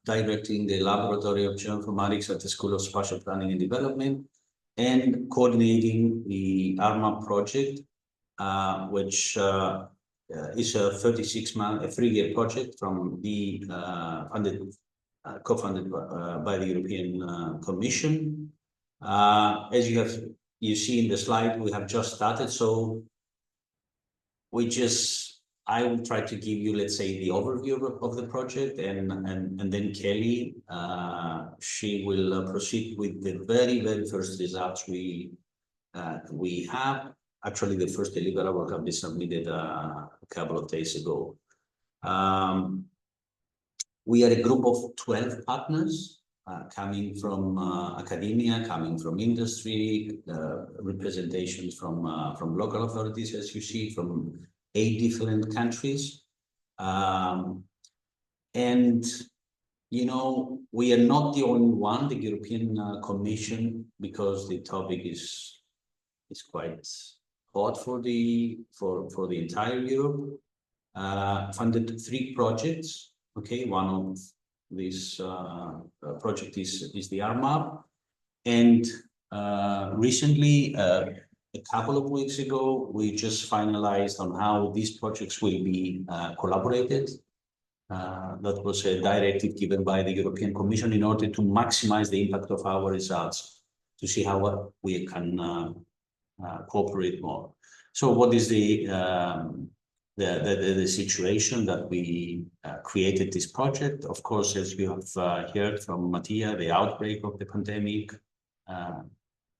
directing the Laboratory of Geoinformatics at the School of Spatial Planning and Development, and coordinating the ARMA project which is a 36-month, a 3-year project from the co-funded by the European Commission. As you see in the slide, we have just started, so I will try to give you, let's say, the overview of the project, and then Kelly, she will proceed with the very first results we have. Actually, the first deliverable have been submitted a couple of days ago. We are a group of 12 partners coming from academia, coming from industry, representations from local authorities, as you see, from 8 different countries. And, you know, we are not the only one, the European Commission, because the topic is quite hot for the entire Europe, funded 3 projects. Okay, one of this project is the RMAP, and recently, a couple of weeks ago, we just finalized on how these projects will be collaborated. That was a directive given by the European Commission in order to maximize the impact of our results, to see how we can cooperate more. So what is the situation that we created this project? Of course, as you have heard from Mattia, the outbreak of the pandemic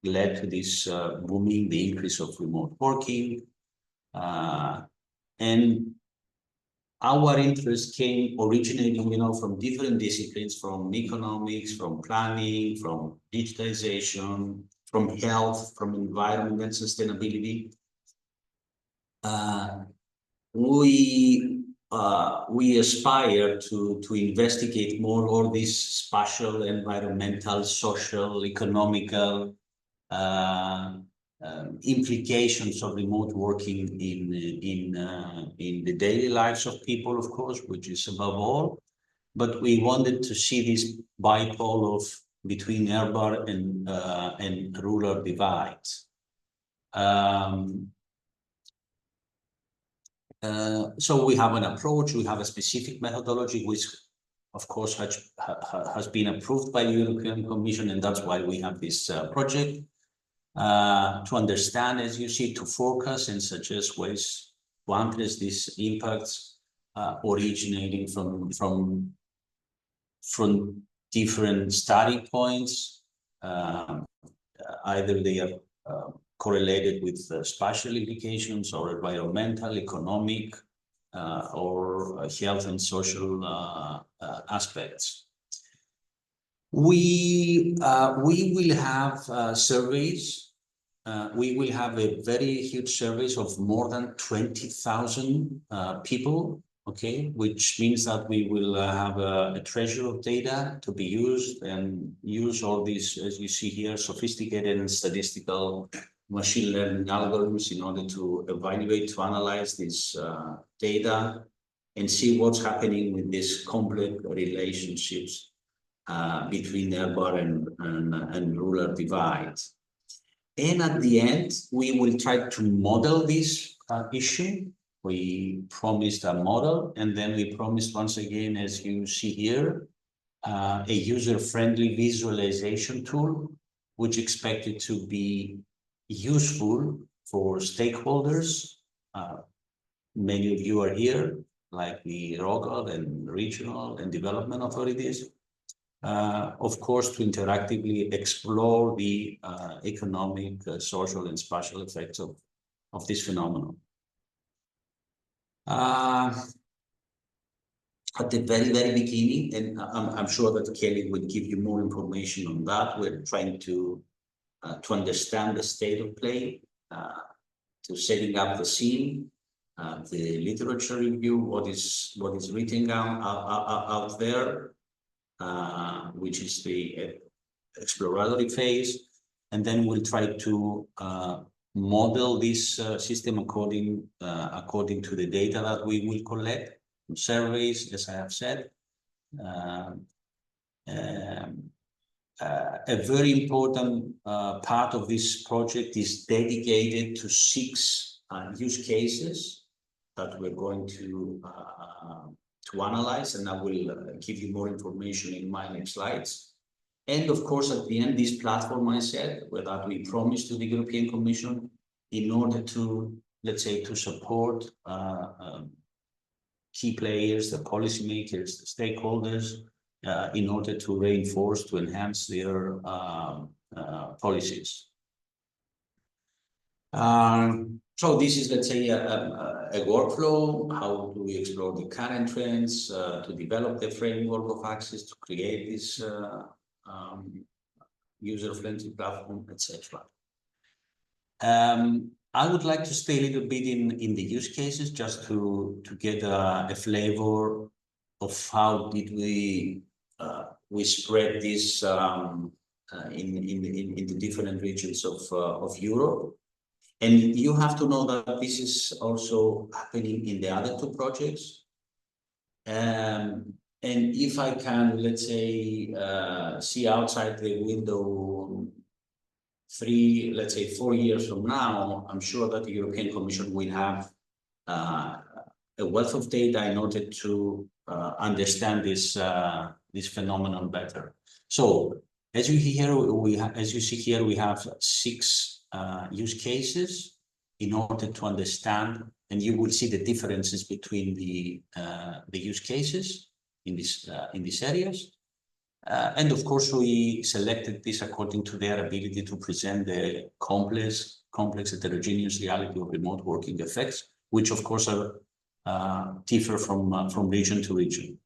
led to this booming, the increase of remote working. And our interest came originating, you know, from different disciplines, from economics, from planning, from digitization, from health, from environment and sustainability. We aspire to investigate more all these spatial, environmental, social, economical implications of remote working in the daily lives of people, of course, which is above all. But we wanted to see this bipole of between urban and rural divides. So we have an approach, we have a specific methodology, which of course has been approved by the European Commission, and that's why we have this project to understand, as you see, to forecast and suggest ways to address these impacts originating from different starting points. Either they are correlated with spatial implications or environmental, economic, or health and social aspects. We will have surveys. We will have a very huge surveys of more than 20,000 people, okay, which means that we will have a treasure of data to be used, and use all these, as you see here, sophisticated and statistical machine learning algorithms in order to evaluate, to analyze this data and see what's happening with these complex relationships between urban and rural divides. And at the end, we will try to model this issue. We promised a model, and then we promised once again, as you see here, a user-friendly visualization tool, which is expected to be useful for stakeholders. Many of you are here, like the local and regional and development authorities. Of course, to interactively explore the economic, social, and spatial effects of this phenomenon. At the very beginning, and I'm sure that Kelly will give you more information on that, we're trying to understand the state of play, to setting up the scene, the literature review, what is written out there, which is the exploratory phase, and then we'll try to model this system according to the data that we will collect from surveys, as I have said. A very important part of this project is dedicated to 6 use cases that we're going to analyze, and I will give you more information in my next slides. And of course, at the end, this platform I said, that we promised to the European Commission in order to, let's say, to support key players, the policymakers, the stakeholders, in order to reinforce, to enhance their policies. So this is, let's say, a workflow. How do we explore the current trends, to develop the framework of access, to create this user-friendly platform, etc. I would like to stay a little bit in the use cases, just to get a flavor of how did we spread this in the different regions of Europe. And you have to know that this is also happening in the other two projects. And if I can, let's say, see outside the window 4 years from now, I'm sure that the European Commission will have a wealth of data in order to understand this phenomenon better. So as you see here, we have 6 use cases in order to understand, and you will see the differences between the use cases in these areas. And of course, we selected this according to their ability to present the complex heterogeneous reality of remote working effects, which of course differ from region to region.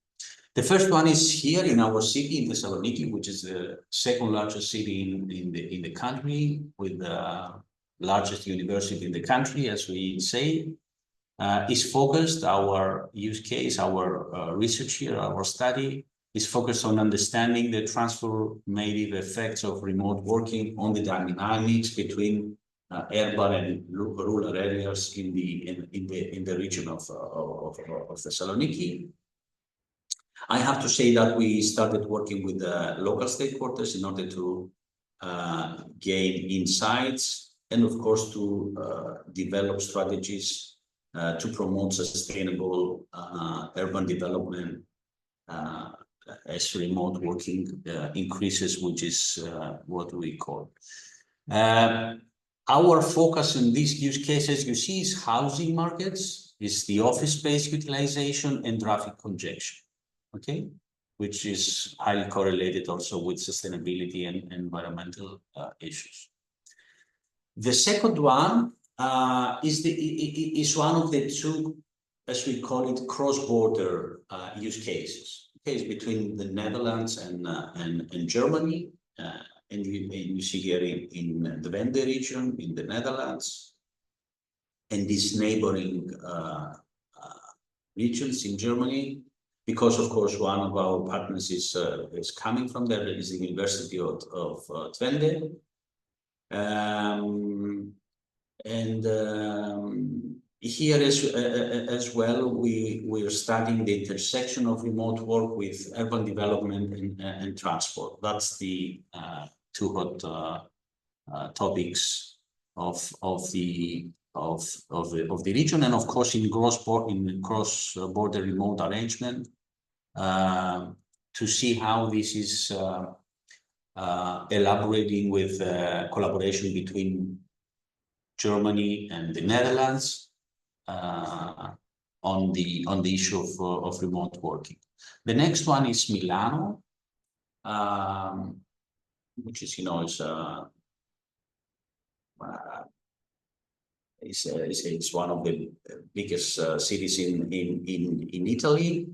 The first one is here in our city, in Thessaloniki, which is the second largest city in the country, with the largest university in the country, as we say. Is focused, our use case, our research here, our study, is focused on understanding the transformative effects of remote working on the dynamics between urban and rural areas in the region of Thessaloniki. I have to say that we started working with the local stakeholders in order to gain insights, and of course to develop strategies to promote sustainable urban development as remote working increases, which is what we call. Our focus in these use cases, you see, is housing markets, is the office space utilization and traffic congestion, okay, which is highly correlated also with sustainability and environmental issues. The second one is one of the two, as we call it, cross-border use cases. Okay, it's between the Netherlands and Germany, and you see here in the Twente region in the Netherlands, and these neighboring regions in Germany, because of course one of our partners is coming from there, is the University of Twente. Here as well, we are studying the intersection of remote work with urban development and transport. That's the two hot topics of the region, and of course in cross-border remote arrangement, to see how this is elaborating with collaboration between Germany and the Netherlands on the issue of remote working. The next one is Milano, which is, you know, it's one of the biggest cities in Italy.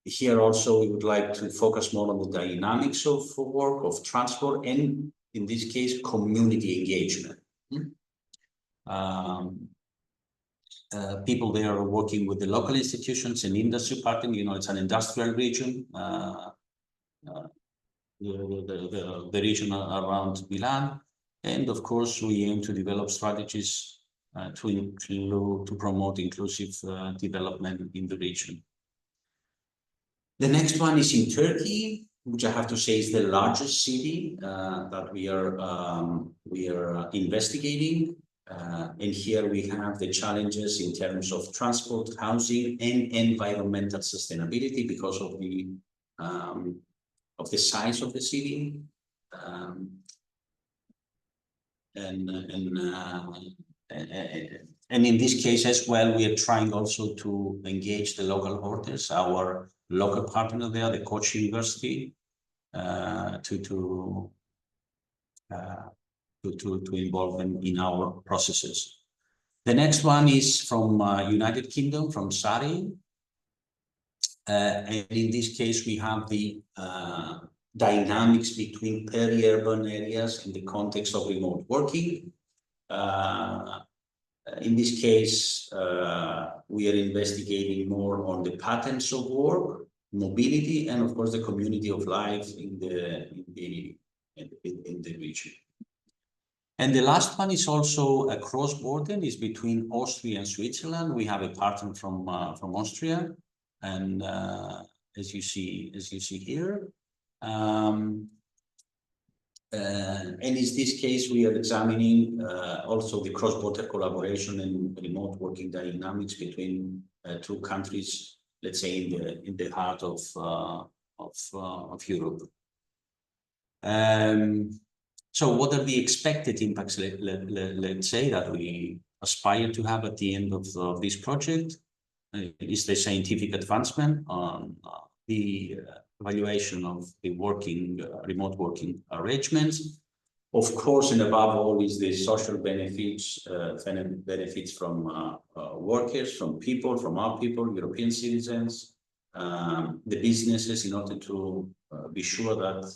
Here also we would like to focus more on the dynamics of work, of transport, and in this case, community engagement. People there are working with the local institutions and industry partner. You know, it's an industrial region, the region around Milan. And of course, we aim to develop strategies to promote inclusive development in the region. The next one is in Turkey, which I have to say is the largest city that we are investigating. And here we have the challenges in terms of transport, housing, and environmental sustainability because of the size of the city. And in this case as well, we are trying also to engage the local authors, our local partner there, the Koç University, to involve them in our processes. The next one is from United Kingdom, from Surrey. And in this case, we have the dynamics between peri-urban areas in the context of remote working. In this case, we are investigating more on the patterns of work, mobility, and of course the community of life in the region. And the last one is also a cross-border, is between Austria and Switzerland. We have a partner from Austria, and as you see here. And in this case, we are examining also the cross-border collaboration and remote working dynamics between two countries, let's say in the heart of Europe. So what are the expected impacts, let's say, that we aspire to have at the end of this project? Is the scientific advancement on the evaluation of the remote working arrangements. Of course, and above all is the social benefits from workers, from people, from our people, European citizens, the businesses, in order to be sure that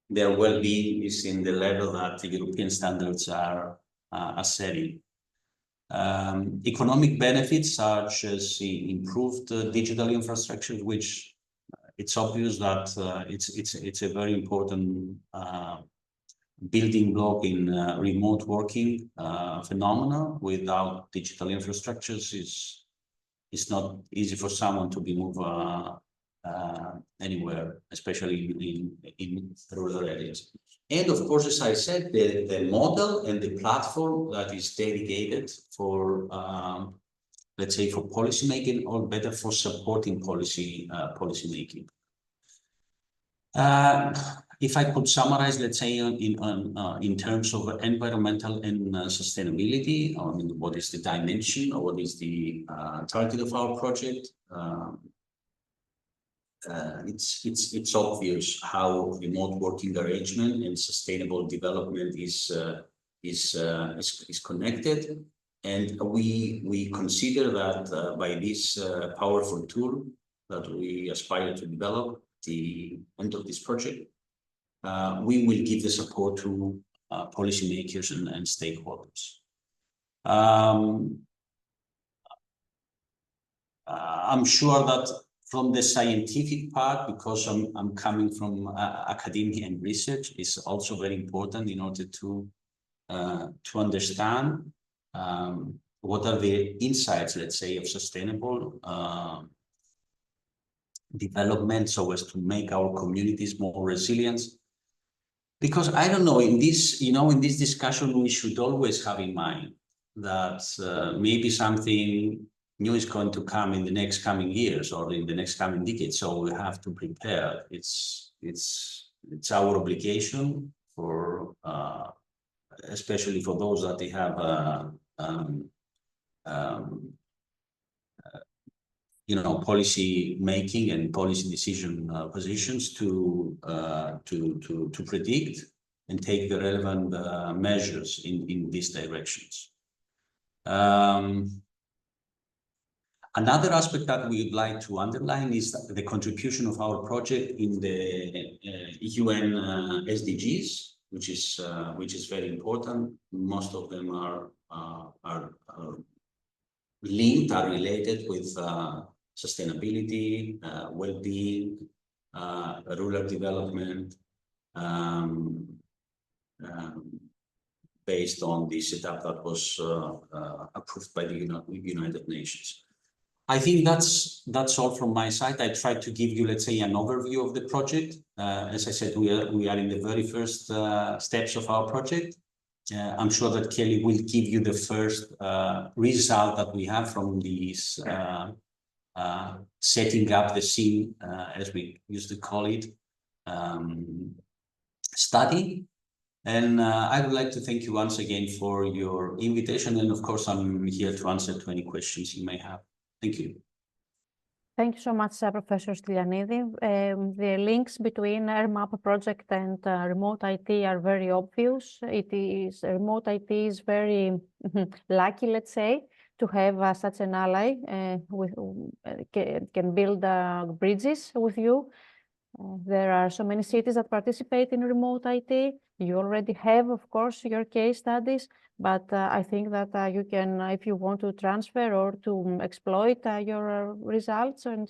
their well-being is in the level that the European standards are setting. Economic benefits such as improved digital infrastructure, which it's obvious that it's a very important building block in remote working phenomena. Without digital infrastructures, it's not easy for someone to be moved anywhere, especially in rural areas. And of course, as I said, the model and the platform that is dedicated for, let's say, for policy making, or better, for supporting policy making. If I could summarize, let's say, in terms of environmental and sustainability, I mean, what is the dimension, or what is the target of our project? It's obvious how remote working arrangement and sustainable development is connected, and we consider that by this powerful tool that we aspire to develop at the end of this project, we will give the support to policymakers and stakeholders. I'm sure that from the scientific part, because I'm coming from academia and research, is also very important in order to understand what are the insights, let's say, of sustainable development, so as to make our communities more resilient. Because I don't know, in this discussion, we should always have in mind that maybe something new is going to come in the next coming years or in the next coming decades. So we have to prepare. It's our obligation for, especially for those that they have, policy making and policy decision positions to predict and take the relevant measures in these directions. Another aspect that we would like to underline is the contribution of our project in the UN SDGs, which is very important. Most of them are linked, are related with sustainability, well-being, rural development, based on the setup that was approved by the United Nations. I think that's all from my side. I tried to give you, let's say, an overview of the project. As I said, we are in the very first steps of our project. I'm sure that Kelly will give you the first result that we have from this setting up the scene, as we used to call it, study. And I would like to thank you once again for your invitation. And of course, I'm here to answer to any questions you may have. Thank you. Thank you so much, Professor Stylianidis. The links between URBACT project and remote IT are very obvious. Remote IT is very lucky, let's say, to have such an ally can build bridges with you. There are so many cities that participate in remote IT. You already have, of course, your case studies, but I think that you can, if you want to transfer or to exploit your results and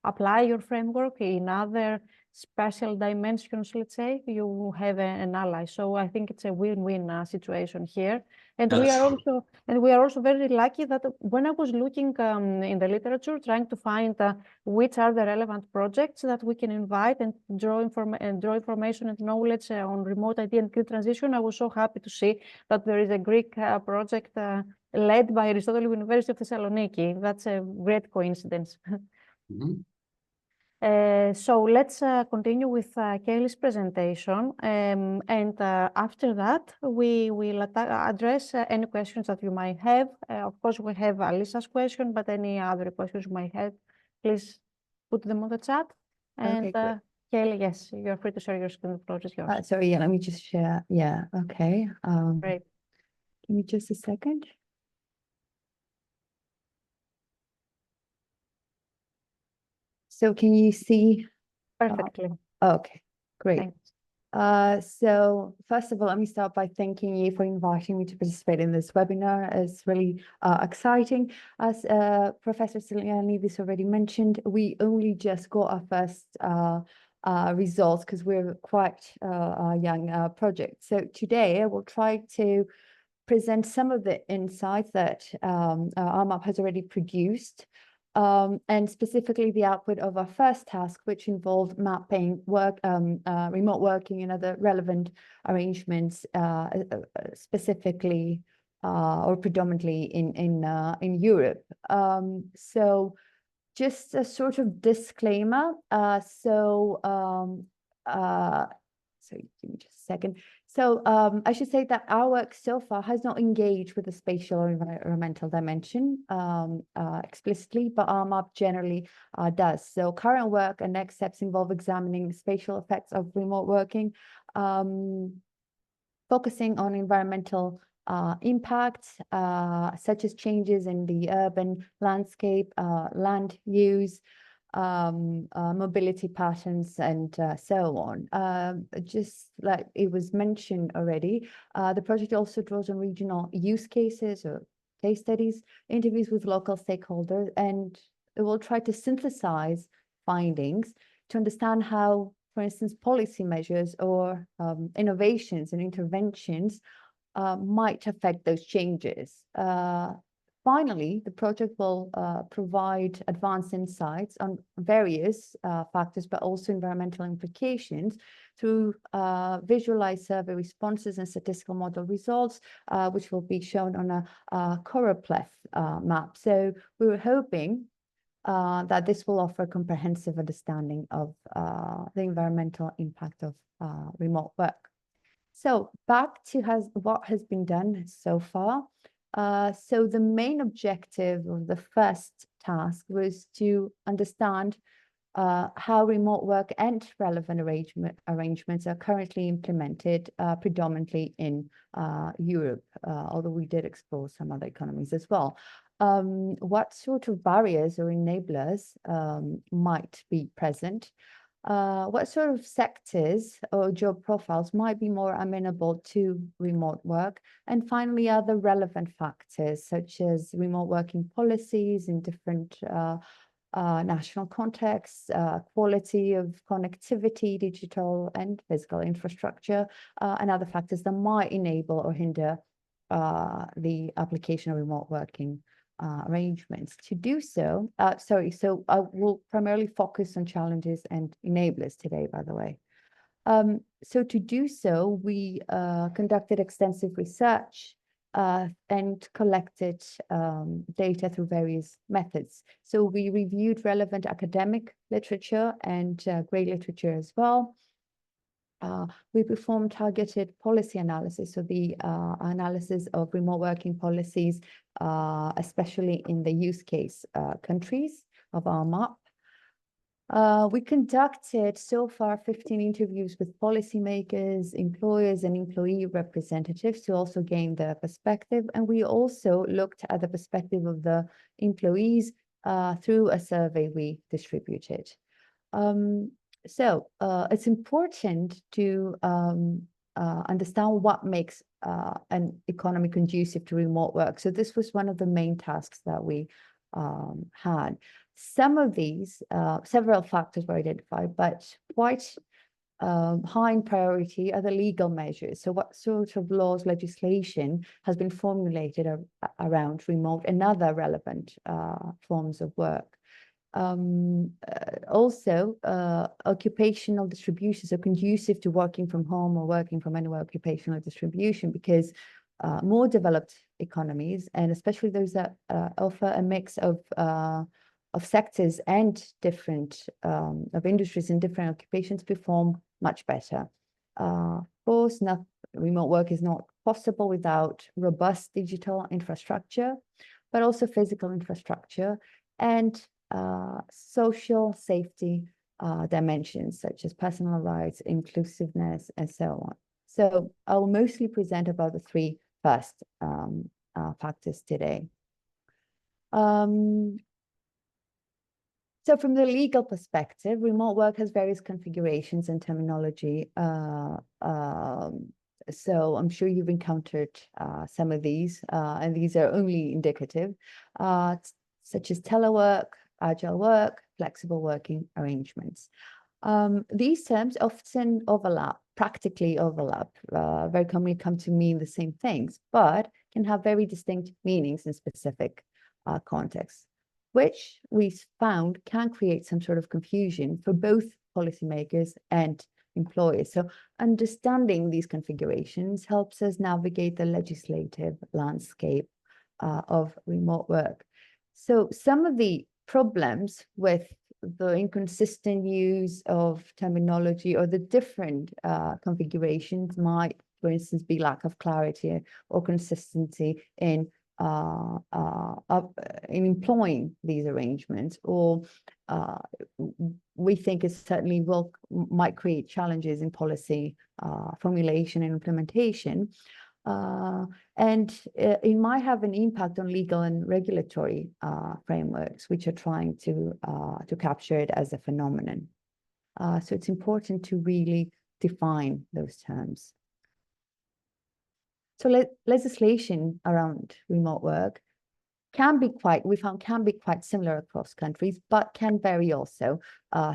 apply your framework in other special dimensions, let's say, you have an ally. So I think it's a win-win situation here. And we are also very lucky that when I was looking in the literature, trying to find which are the relevant projects that we can invite and draw information and knowledge on remote IT and green transition, I was so happy to see that there is a Greek project led by Aristotle University of Thessaloniki. That's a great coincidence. Mm-hmm. So let's continue with Kelly's presentation, and after that we will address any questions that you might have. Of course, we have Alisa's question, but any other questions you might have, please put them on the chat. And Okay, Kelly, yes, you're free to share your screen. The floor is yours. Sorry, yeah, let me just share. Yeah, okay. Great. Give me just a second. So can you see? Perfectly. Okay, great. Thanks. So first of all, let me start by thanking you for inviting me to participate in this webinar. It's really exciting. As Professor Stylianidis already mentioned, we only just got our first results because we're quite a young project. So today I will try to present some of the insights that URBACT has already produced, and specifically the output of our first task, which involved mapping remote working and other relevant arrangements, specifically or predominantly in Europe. So just a sort of disclaimer. Sorry, give me just a second. So I should say that our work so far has not engaged with the spatial or environmental dimension explicitly, but URBACT generally does. So current work and next steps involve examining spatial effects of remote working, focusing on environmental impacts, such as changes in the urban landscape, land use, mobility patterns, and so on. Just like it was mentioned already, the project also draws on regional use cases or case studies, interviews with local stakeholders, and it will try to synthesize findings to understand how, for instance, policy measures or innovations and interventions might affect those changes. Finally, the project will provide advanced insights on various factors, but also environmental implications through visualized survey responses and statistical model results, which will be shown on a choropleth map. So we were hoping that this will offer a comprehensive understanding of the environmental impact of remote work. So back to what has been done so far. So the main objective of the first task was to understand how remote work and relevant arrangements are currently implemented predominantly in Europe, although we did explore some other economies as well. What sort of barriers or enablers might be present? What sort of sectors or job profiles might be more amenable to remote work? And finally, other relevant factors such as remote working policies in different national contexts, quality of connectivity, digital and physical infrastructure, and other factors that might enable or hinder the application of remote working arrangements. To do so, so I will primarily focus on challenges and enablers today, by the way. So to do so, we conducted extensive research and collected data through various methods. So we reviewed relevant academic literature and grey literature as well. We performed targeted policy analysis, so the analysis of remote working policies, especially in the use case countries of our map. We conducted so far 15 interviews with policymakers, employers, and employee representatives to also gain their perspective. And we also looked at the perspective of the employees through a survey we distributed. So it's important to understand what makes an economy conducive to remote work. So this was one of the main tasks that we had. Some of these, several factors were identified, but quite high in priority are the legal measures. So what sort of laws, legislation has been formulated around remote and other relevant forms of work. Also, occupational distributions are conducive to working from home or working from anywhere occupational distribution, because more developed economies, and especially those that offer a mix of sectors and different of industries and different occupations, perform much better. Of course, remote work is not possible without robust digital infrastructure, but also physical infrastructure and social safety dimensions such as personal rights, inclusiveness, and so on. So I will mostly present about the three first factors today. So from the legal perspective, remote work has various configurations and terminology. So I'm sure you've encountered some of these, and these are only indicative, such as telework, agile work, flexible working arrangements. These terms often practically overlap, very commonly come to mean the same things, but can have very distinct meanings in specific contexts, which we found can create some sort of confusion for both policymakers and employers. So understanding these configurations helps us navigate the legislative landscape of remote work. So some of the problems with the inconsistent use of terminology or the different configurations might, for instance, be lack of clarity or consistency in employing these arrangements, or we think it certainly might create challenges in policy formulation and implementation. And it might have an impact on legal and regulatory frameworks, which are trying to capture it as a phenomenon. So it's important to really define those terms. So legislation around remote work we found can be quite similar across countries, but can vary also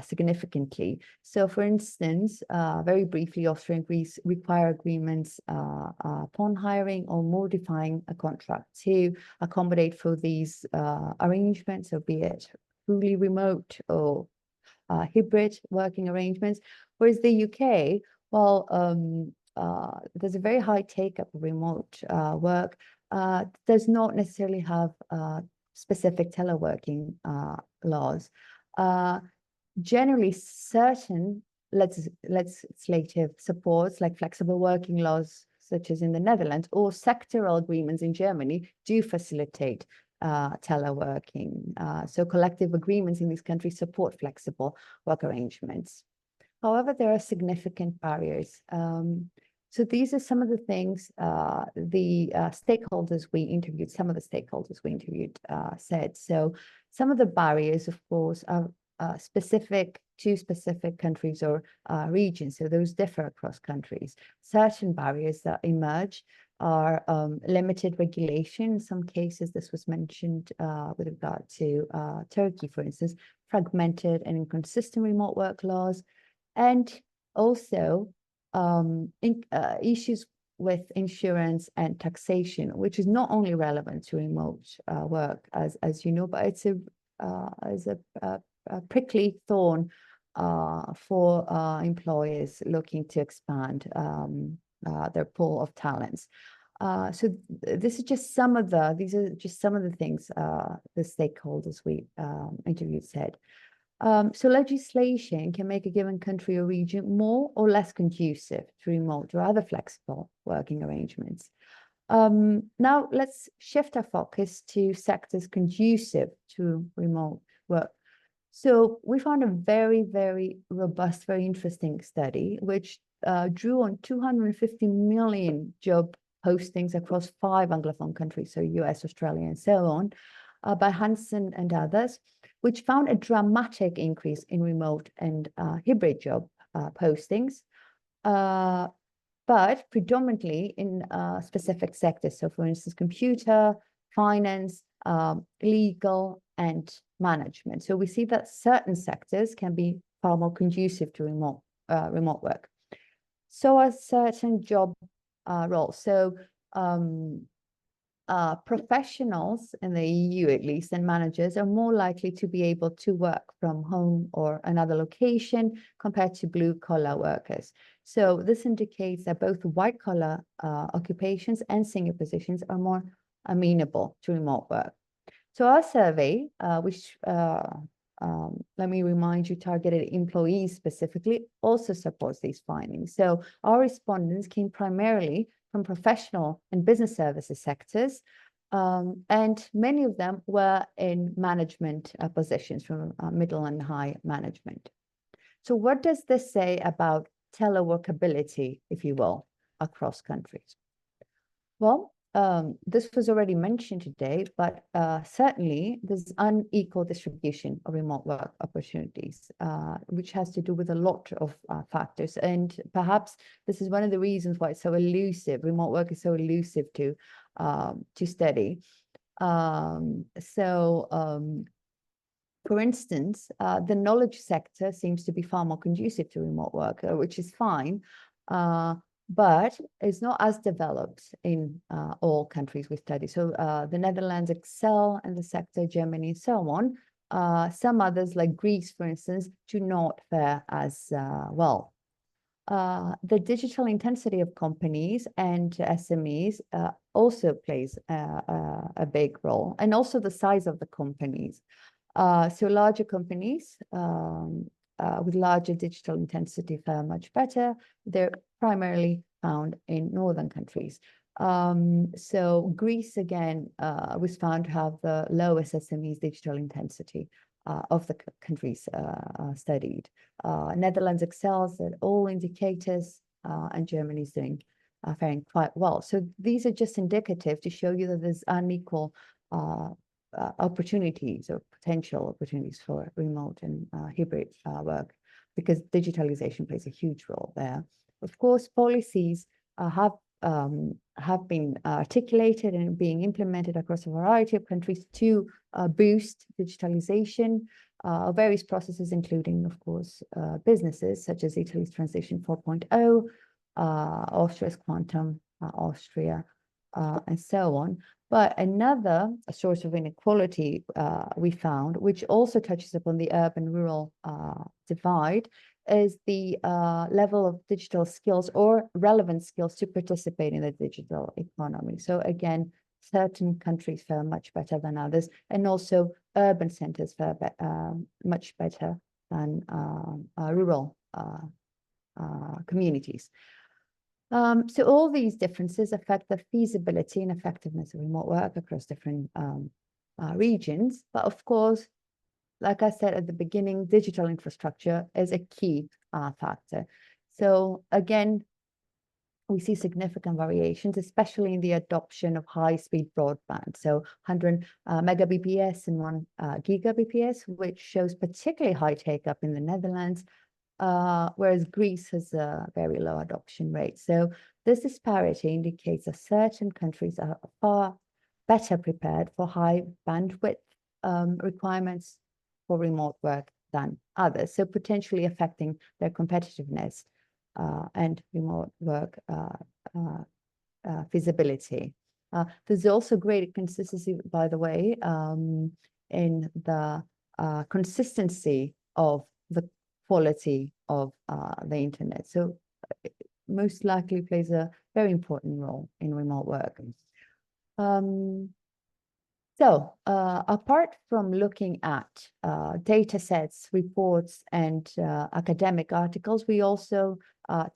significantly. So for instance, very briefly, Austria and Greece require agreements upon hiring or modifying a contract to accommodate for these arrangements, so be it fully remote or hybrid working arrangements. Whereas the UK, well, there's a very high take-up of remote work, does not necessarily have specific teleworking laws. Generally, certain legislative supports, like flexible working laws, such as in the Netherlands, or sectoral agreements in Germany, do facilitate teleworking. So collective agreements in these countries support flexible work arrangements. However, there are significant barriers. So these are some of the things the stakeholders we interviewed, said. So some of the barriers, of course, are specific to specific countries or regions. So those differ across countries. Certain barriers that emerge are limited regulation. In some cases, this was mentioned with regard to Turkey, for instance, fragmented and inconsistent remote work laws, and also issues with insurance and taxation, which is not only relevant to remote work, as you know, but it's a prickly thorn for employers looking to expand their pool of talents. So this is just some of the, these are just some of the things the stakeholders we interviewed said. So legislation can make a given country or region more or less conducive to remote or other flexible working arrangements. Now let's shift our focus to sectors conducive to remote work. So we found a very, very robust, very interesting study, which drew on 250 million job postings across 5 Anglophone countries, so US, Australia, and so on, by Hansen and others, which found a dramatic increase in remote and hybrid job postings, but predominantly in specific sectors. So for instance, computer, finance, legal, and management. So we see that certain sectors can be far more conducive to remote work. So are certain job roles. So professionals in the EU, at least, and managers are more likely to be able to work from home or another location compared to blue-collar workers. So this indicates that both white-collar occupations and senior positions are more amenable to remote work. So our survey, which let me remind you, targeted employees specifically, also supports these findings. So our respondents came primarily from professional and business services sectors, and many of them were in management positions, from middle and high management. So what does this say about teleworkability, if you will, across countries? Well, this was already mentioned today, but certainly there's unequal distribution of remote work opportunities, which has to do with a lot of factors. And perhaps this is one of the reasons why it's so elusive. Remote work is so elusive to study. For instance, the knowledge sector seems to be far more conducive to remote work, which is fine. But it's not as developed in all countries we study. So the Netherlands excel in the sector, Germany, and so on. Some others, like Greece, for instance, do not fare as well. The digital intensity of companies and SMEs also plays a big role, and also the size of the companies. So larger companies with larger digital intensity fare much better. They're primarily found in northern countries. So Greece, again, was found to have the lowest SMEs digital intensity of the countries studied. Netherlands excels at all indicators, and Germany is doing faring quite well. So these are just indicative to show you that there's unequal opportunities or potential opportunities for remote and hybrid work, because digitalization plays a huge role there. Of course, policies have been articulated and being implemented across a variety of countries to boost digitalization of various processes, including, of course, businesses, such as Italy's Transition 4.0, Austria's Quantum, Austria, and so on. But another source of inequality we found, which also touches upon the urban-rural divide, is the level of digital skills or relevant skills to participate in the digital economy. So again, certain countries fare much better than others, and also urban centers fare much better than rural communities. So all these differences affect the feasibility and effectiveness of remote work across different regions. But of course, like I said at the beginning, digital infrastructure is a key factor. So again, we see significant variations, especially in the adoption of high-speed broadband. So 100 megabps and 1 gigabps, which shows particularly high take-up in the Netherlands, whereas Greece has a very low adoption rate. So this disparity indicates that certain countries are far better prepared for high bandwidth requirements for remote work than others, so potentially affecting their competitiveness and remote work feasibility. There's also great consistency, by the way, in the consistency of the quality of the internet. So most likely plays a very important role in remote work. So apart from looking at data sets, reports, and academic articles, we also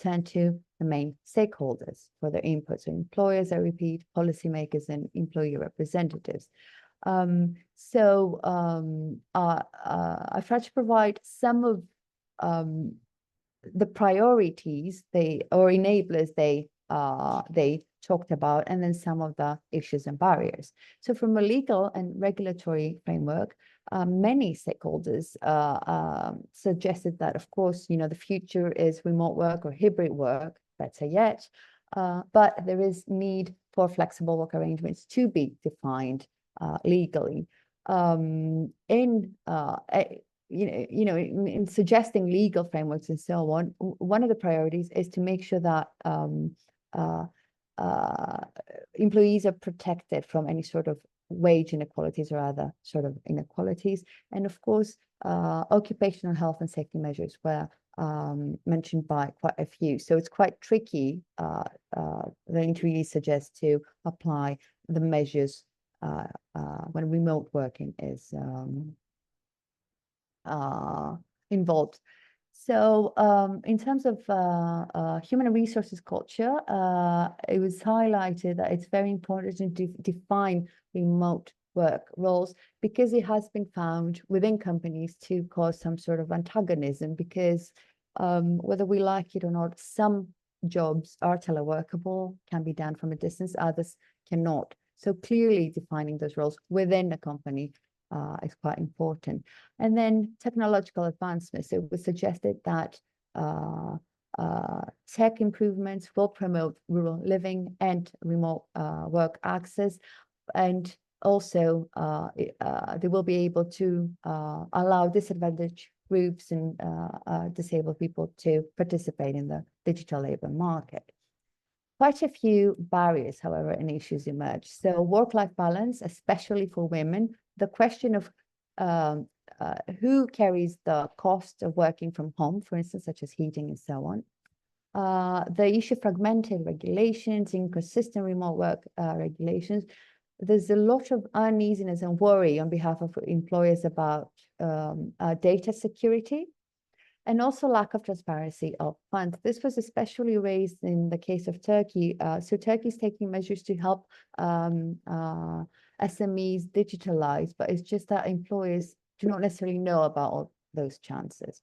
turn to the main stakeholders for their input. So employers, I repeat, policymakers, and employee representatives. I try to provide some of the priorities or enablers they talked about, and then some of the issues and barriers. So from a legal and regulatory framework, many stakeholders suggested that, of course, the future is remote work or hybrid work, better yet, but there is need for flexible work arrangements to be defined legally. In suggesting legal frameworks and so on, one of the priorities is to make sure that employees are protected from any sort of wage inequalities or other sort of inequalities. And of course, occupational health and safety measures were mentioned by quite a few. So it's quite tricky, the interviewees suggest, to apply the measures when remote working is involved. So in terms of human resources culture, it was highlighted that it's very important to define remote work roles, because it has been found within companies to cause some sort of antagonism, because whether we like it or not, some jobs are teleworkable, can be done from a distance, others cannot. So clearly defining those roles within a company is quite important. And then technological advancements. It was suggested that tech improvements will promote rural living and remote work access, and also they will be able to allow disadvantaged groups and disabled people to participate in the digital labor market. Quite a few barriers, however, and issues emerge. So work-life balance, especially for women, the question of who carries the cost of working from home, for instance, such as heating and so on. The issue of fragmented regulations, inconsistent remote work regulations. There's a lot of uneasiness and worry on behalf of employers about data security, and also lack of transparency of funds. This was especially raised in the case of Turkey. So Turkey is taking measures to help SMEs digitalize, but it's just that employers do not necessarily know about all those chances.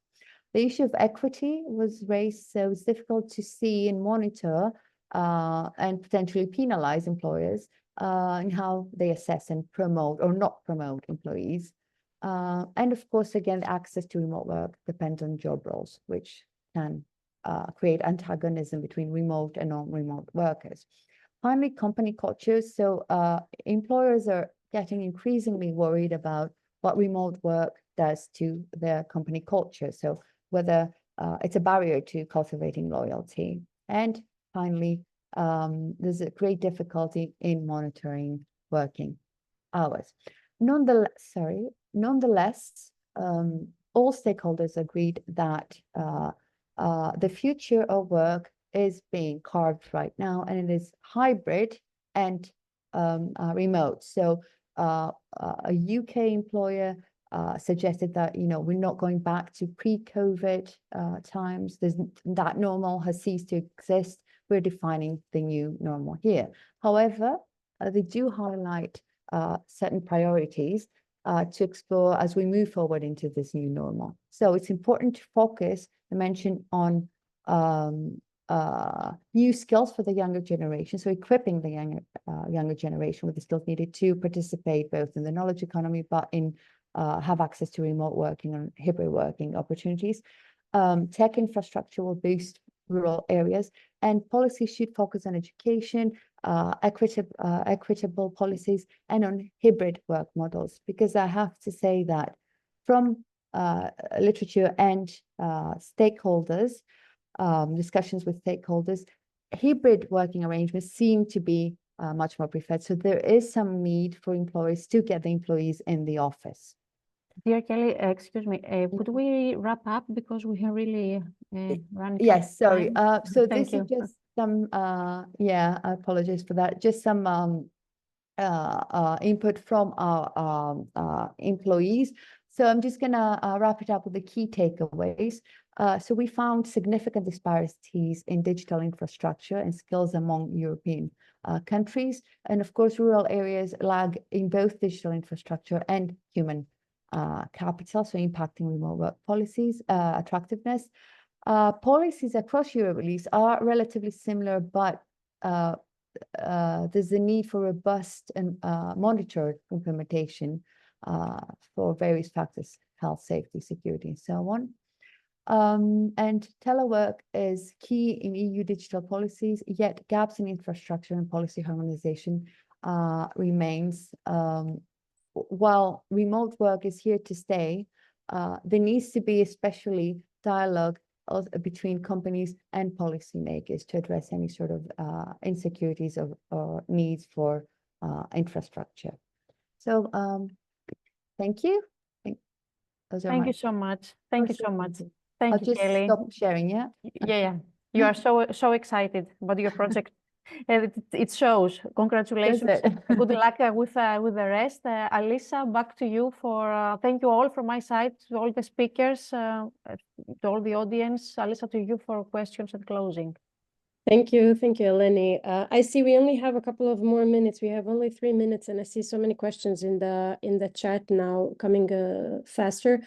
The issue of equity was raised, so it's difficult to see and monitor and potentially penalize employers in how they assess and promote or not promote employees. And of course, again, access to remote work depends on job roles, which can create antagonism between remote and non-remote workers. Finally, company cultures. So employers are getting increasingly worried about what remote work does to their company culture. So whether it's a barrier to cultivating loyalty. And finally, there's a great difficulty in monitoring working hours. Nonetheless, all stakeholders agreed that the future of work is being carved right now, and it is hybrid and remote. So a UK employer suggested that, we're not going back to pre-COVID times. That normal has ceased to exist. We're defining the new normal here. However, they do highlight certain priorities to explore as we move forward into this new normal. So it's important to focus the mention on new skills for the younger generation. So equipping the younger generation with the skills needed to participate both in the knowledge economy, but in have access to remote working and hybrid working opportunities. Tech infrastructure will boost rural areas, and policy should focus on education, equitable policies, and on hybrid work models. Because I have to say that from literature and stakeholders, discussions with stakeholders, hybrid working arrangements seem to be much more preferred. So there is some need for employers to get the employees in the office. Dear Kelly, excuse me, could we wrap up because we are really running? Yes, sorry. So Thank this you. is just some, yeah, I apologize for that. Just some input from our employees. So I'm just gonna wrap it up with the key takeaways. So we found significant disparities in digital infrastructure and skills among European countries. And of course, rural areas lag in both digital infrastructure and human capital, so impacting remote work policies, attractiveness. Policies across Europe at least are relatively similar, but there's a need for robust and monitored implementation for various factors, health, safety, security, and so on. And telework is key in EU digital policies, yet gaps in infrastructure and policy harmonization remains. While remote work is here to stay, there needs to be especially dialogue between companies and policymakers to address any sort of insecurities or needs for infrastructure. So thank you. Thank you so much. Thank you so much. Thank I'll you, just Kelly. stop sharing, yeah? Yeah. You are so excited about your project. It shows. Congratulations. Good luck with the rest. Alisa, back to you for thank you all from my side, to all the speakers, to all the audience. Alisa, to you for questions and closing. Thank you, Eleni. I see we only have a couple of more minutes. We have only 3 minutes, and I see so many questions in the chat now coming faster.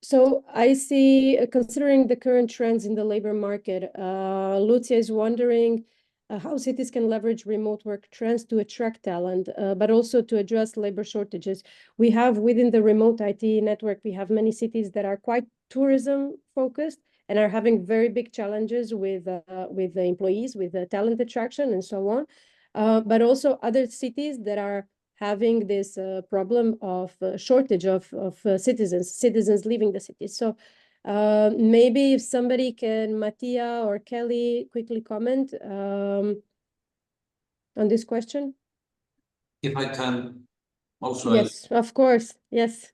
So I see, considering the current trends in the labor market, Lucia is wondering how cities can leverage remote work trends to attract talent, but also to address labor shortages. We have within the remote IT network, we have many cities that are quite tourism focused and are having very big challenges with the employees, with the talent attraction and so on. But also other cities that are having this problem of shortage of citizens leaving the city. So maybe if somebody can, Mattia or Kelly, quickly comment on this question. If I can also. Yes, of course. Yes.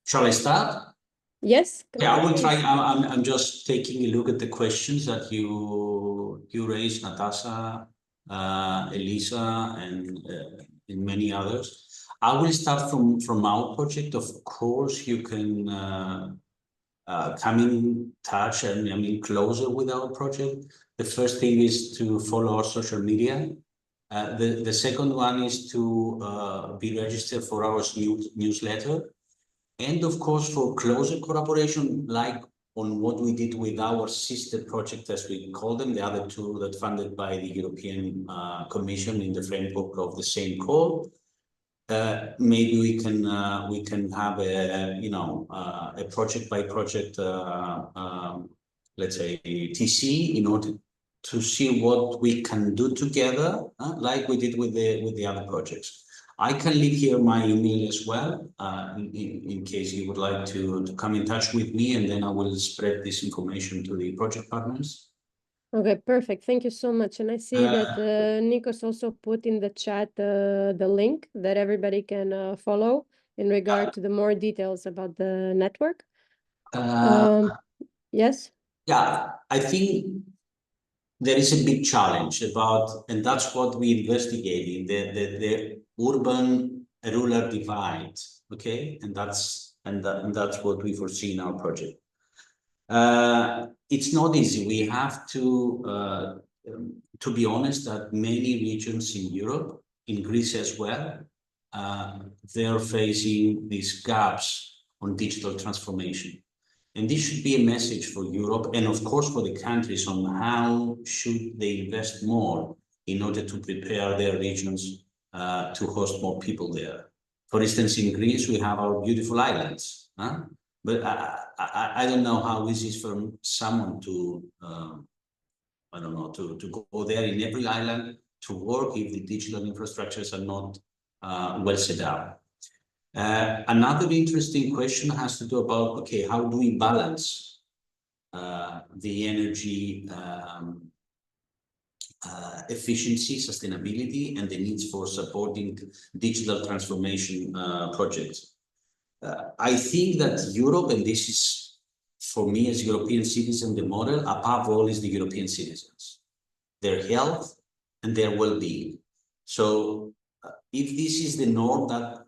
Shall I start? Yes. Yeah, I will try. I'm just taking a look at the questions that you raised, Natasa, Alisa, and many others. I will start from our project. Of course, you can come in touch and I mean closer with our project. The first thing is to follow our social media. The second one is to be registered for our newsletter. And of course, for closer collaboration, like on what we did with our sister project, as we call them, the other two that funded by the European Commission in the framework of the same call, maybe we can have a project by project, let's say TC, in order to see what we can do together, like we did with the other projects. I can leave here my email as well, in case you would like to come in touch with me, and then I will spread this information to the project partners. Okay, perfect. Thank you so much. And I see that Nikos also put in the chat the link that everybody can follow in regard to the more details about the network. Yes? Yeah, I think there is a big challenge about, and that's what we investigated, the urban-rural divide, okay? And that's what we foresee in our project. It's not easy. We have to be honest, that many regions in Europe, in Greece as well, they're facing these gaps on digital transformation. And this should be a message for Europe and of course for the countries on how should they invest more in order to prepare their regions to host more people there. For instance, in Greece, we have our beautiful islands, but I don't know how easy it is for someone to, I don't know, to go there in every island to work if the digital infrastructures are not well set up. Another interesting question has to do about, okay, how do we balance the energy efficiency, sustainability, and the needs for supporting digital transformation projects. I think that Europe, and this is for me as European citizen, the model above all is the European citizens, their health and their well-being. So if this is the norm that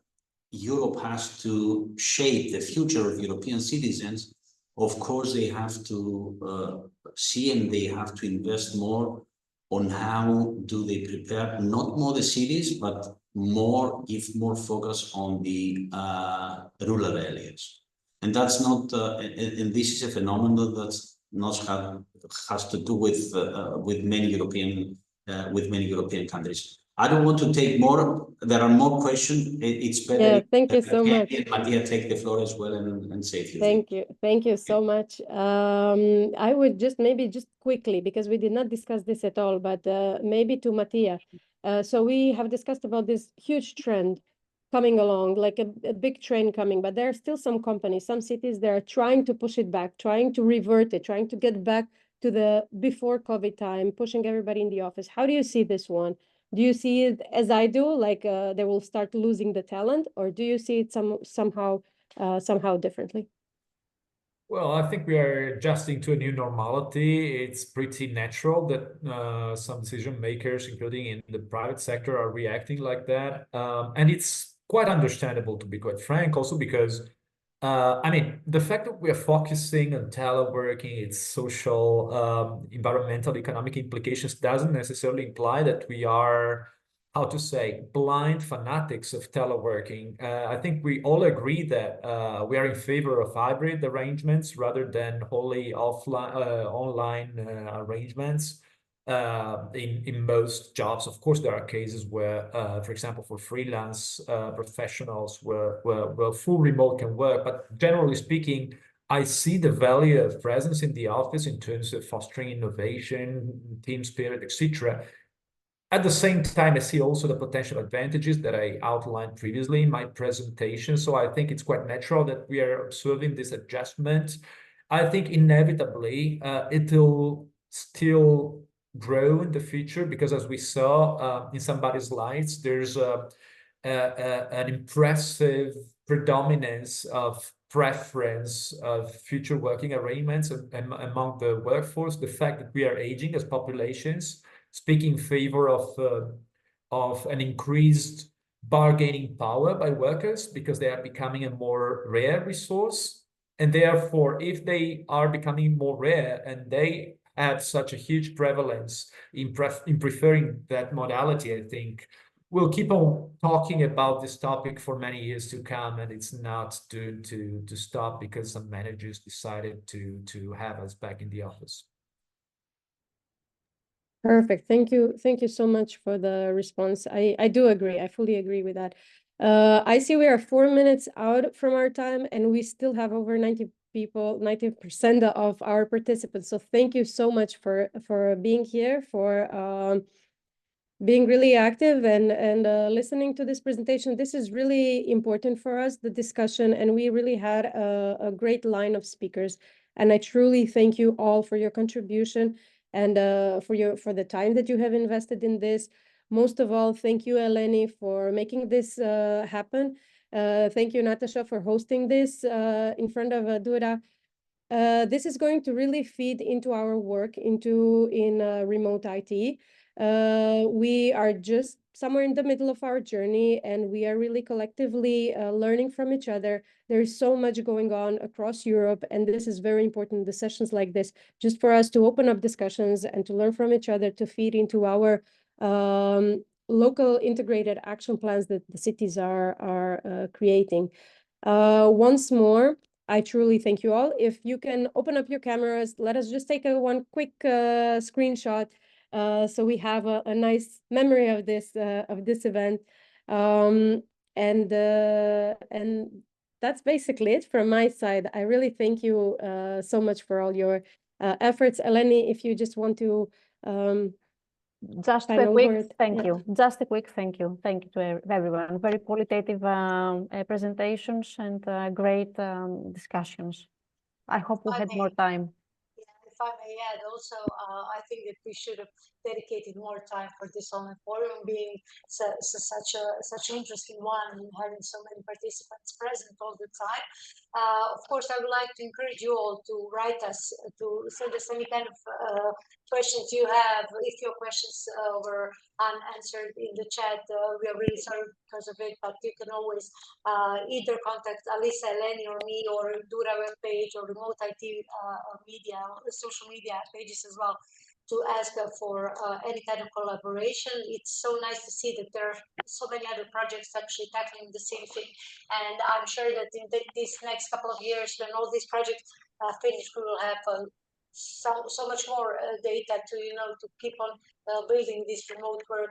Europe has to shape the future of European citizens, of course they have to see and they have to invest more on how do they prepare, not more the cities, but more, give more focus on the rural areas. And that's not, and this is a phenomenon that's not has to do with many European countries. I don't want to take more. There are more questions. It's better. Yeah, thank you so much. Mattia, take the floor as well and say a few Thank things. you. Thank you so much. I would just maybe just quickly, because we did not discuss this at all, but maybe to Mattia. So we have discussed about this huge trend coming along, like a big trend coming, but there are still some companies, some cities, that are trying to push it back, trying to revert it, trying to get back to the before COVID time, pushing everybody in the office. How do you see this one? Do you see it as I do, like they will start losing the talent, or do you see it somehow differently? Well, I think we are adjusting to a new normality. It's pretty natural that some decision makers, including in the private sector, are reacting like that. And it's quite understandable, to be quite frank, also because, I mean, the fact that we are focusing on teleworking, its social, environmental, economic implications doesn't necessarily imply that we are, how to say, blind fanatics of teleworking. I think we all agree that we are in favor of hybrid arrangements rather than wholly offline, online arrangements in most jobs. Of course, there are cases where, for example, for freelance professionals where full remote can work. But generally speaking, I see the value of presence in the office in terms of fostering innovation, team spirit, etc. At the same time, I see also the potential advantages that I outlined previously in my presentation. So I think it's quite natural that we are observing this adjustment. I think inevitably it will still grow in the future because, as we saw in somebody's slides, there's an impressive predominance of preference of future working arrangements among the workforce. The fact that we are aging as populations speak in favor of an increased bargaining power by workers because they are becoming a more rare resource. And therefore, if they are becoming more rare and they have such a huge prevalence in preferring that modality, I think we'll keep on talking about this topic for many years to come, and it's not due to stop because some managers decided to have us back in the office. Perfect. Thank you. Thank you so much for the response. I do agree. I fully agree with that. I see we are 4 minutes out from our time, and we still have over 90 people, 90% of our participants. So thank you so much for being here, for being really active and listening to this presentation. This is really important for us, the discussion, and we really had a great line of speakers. And I truly thank you all for your contribution and for the time that you have invested in this. Most of all, thank you, Eleni, for making this happen. Thank you, Natasa, for hosting this in front of Dura. This is going to really feed into our work in remote IT. We are just somewhere in the middle of our journey, and we are really collectively learning from each other. There is so much going on across Europe, and this is very important, the sessions like this, just for us to open up discussions and to learn from each other, to feed into our local integrated action plans that the cities are creating. Once more, I truly thank you all. If you can open up your cameras, let us just take one quick screenshot so we have a nice memory of this event. And that's basically it from my side. I really thank you so much for all your efforts. Eleni, if you just want to just a quick thank you. Just a quick thank you. Thank you to everyone. Very qualitative presentations and great discussions. I hope we had more time. Yeah, if I may add also, I think that we should have dedicated more time for this online forum, being such an interesting one and having so many participants present all the time. Of course, I would like to encourage you all to write us, to send us any kind of questions you have. If your questions were unanswered in the chat, we are really sorry because of it, but you can always either contact Alisa, Eleni, or me, or do our webpage or remote IT media, social media pages as well, to ask for any kind of collaboration. It's so nice to see that there are so many other projects actually tackling the same thing. And I'm sure that in these next couple of years, when all these projects finish, we will have so much more data to, to keep on building this remote work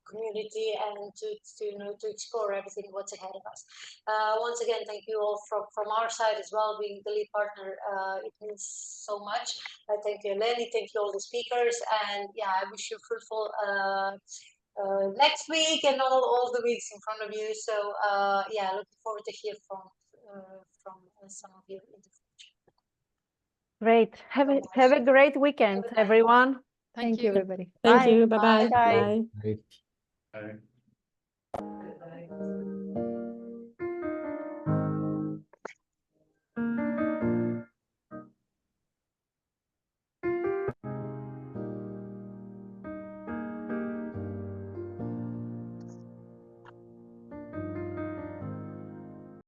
community and to explore everything what's ahead of us. Once again, thank you all from our side as well, being the lead partner. It means so much. Thank you, Eleni. Thank you all the speakers, and yeah, I wish you fruitful next week and all the weeks in front of you. So yeah, looking forward to hear from some of you in the future. Great. Have a great weekend, everyone. Thank you, everybody. Thank Bye. you. Bye-bye. Bye. Bye. Right. Bye.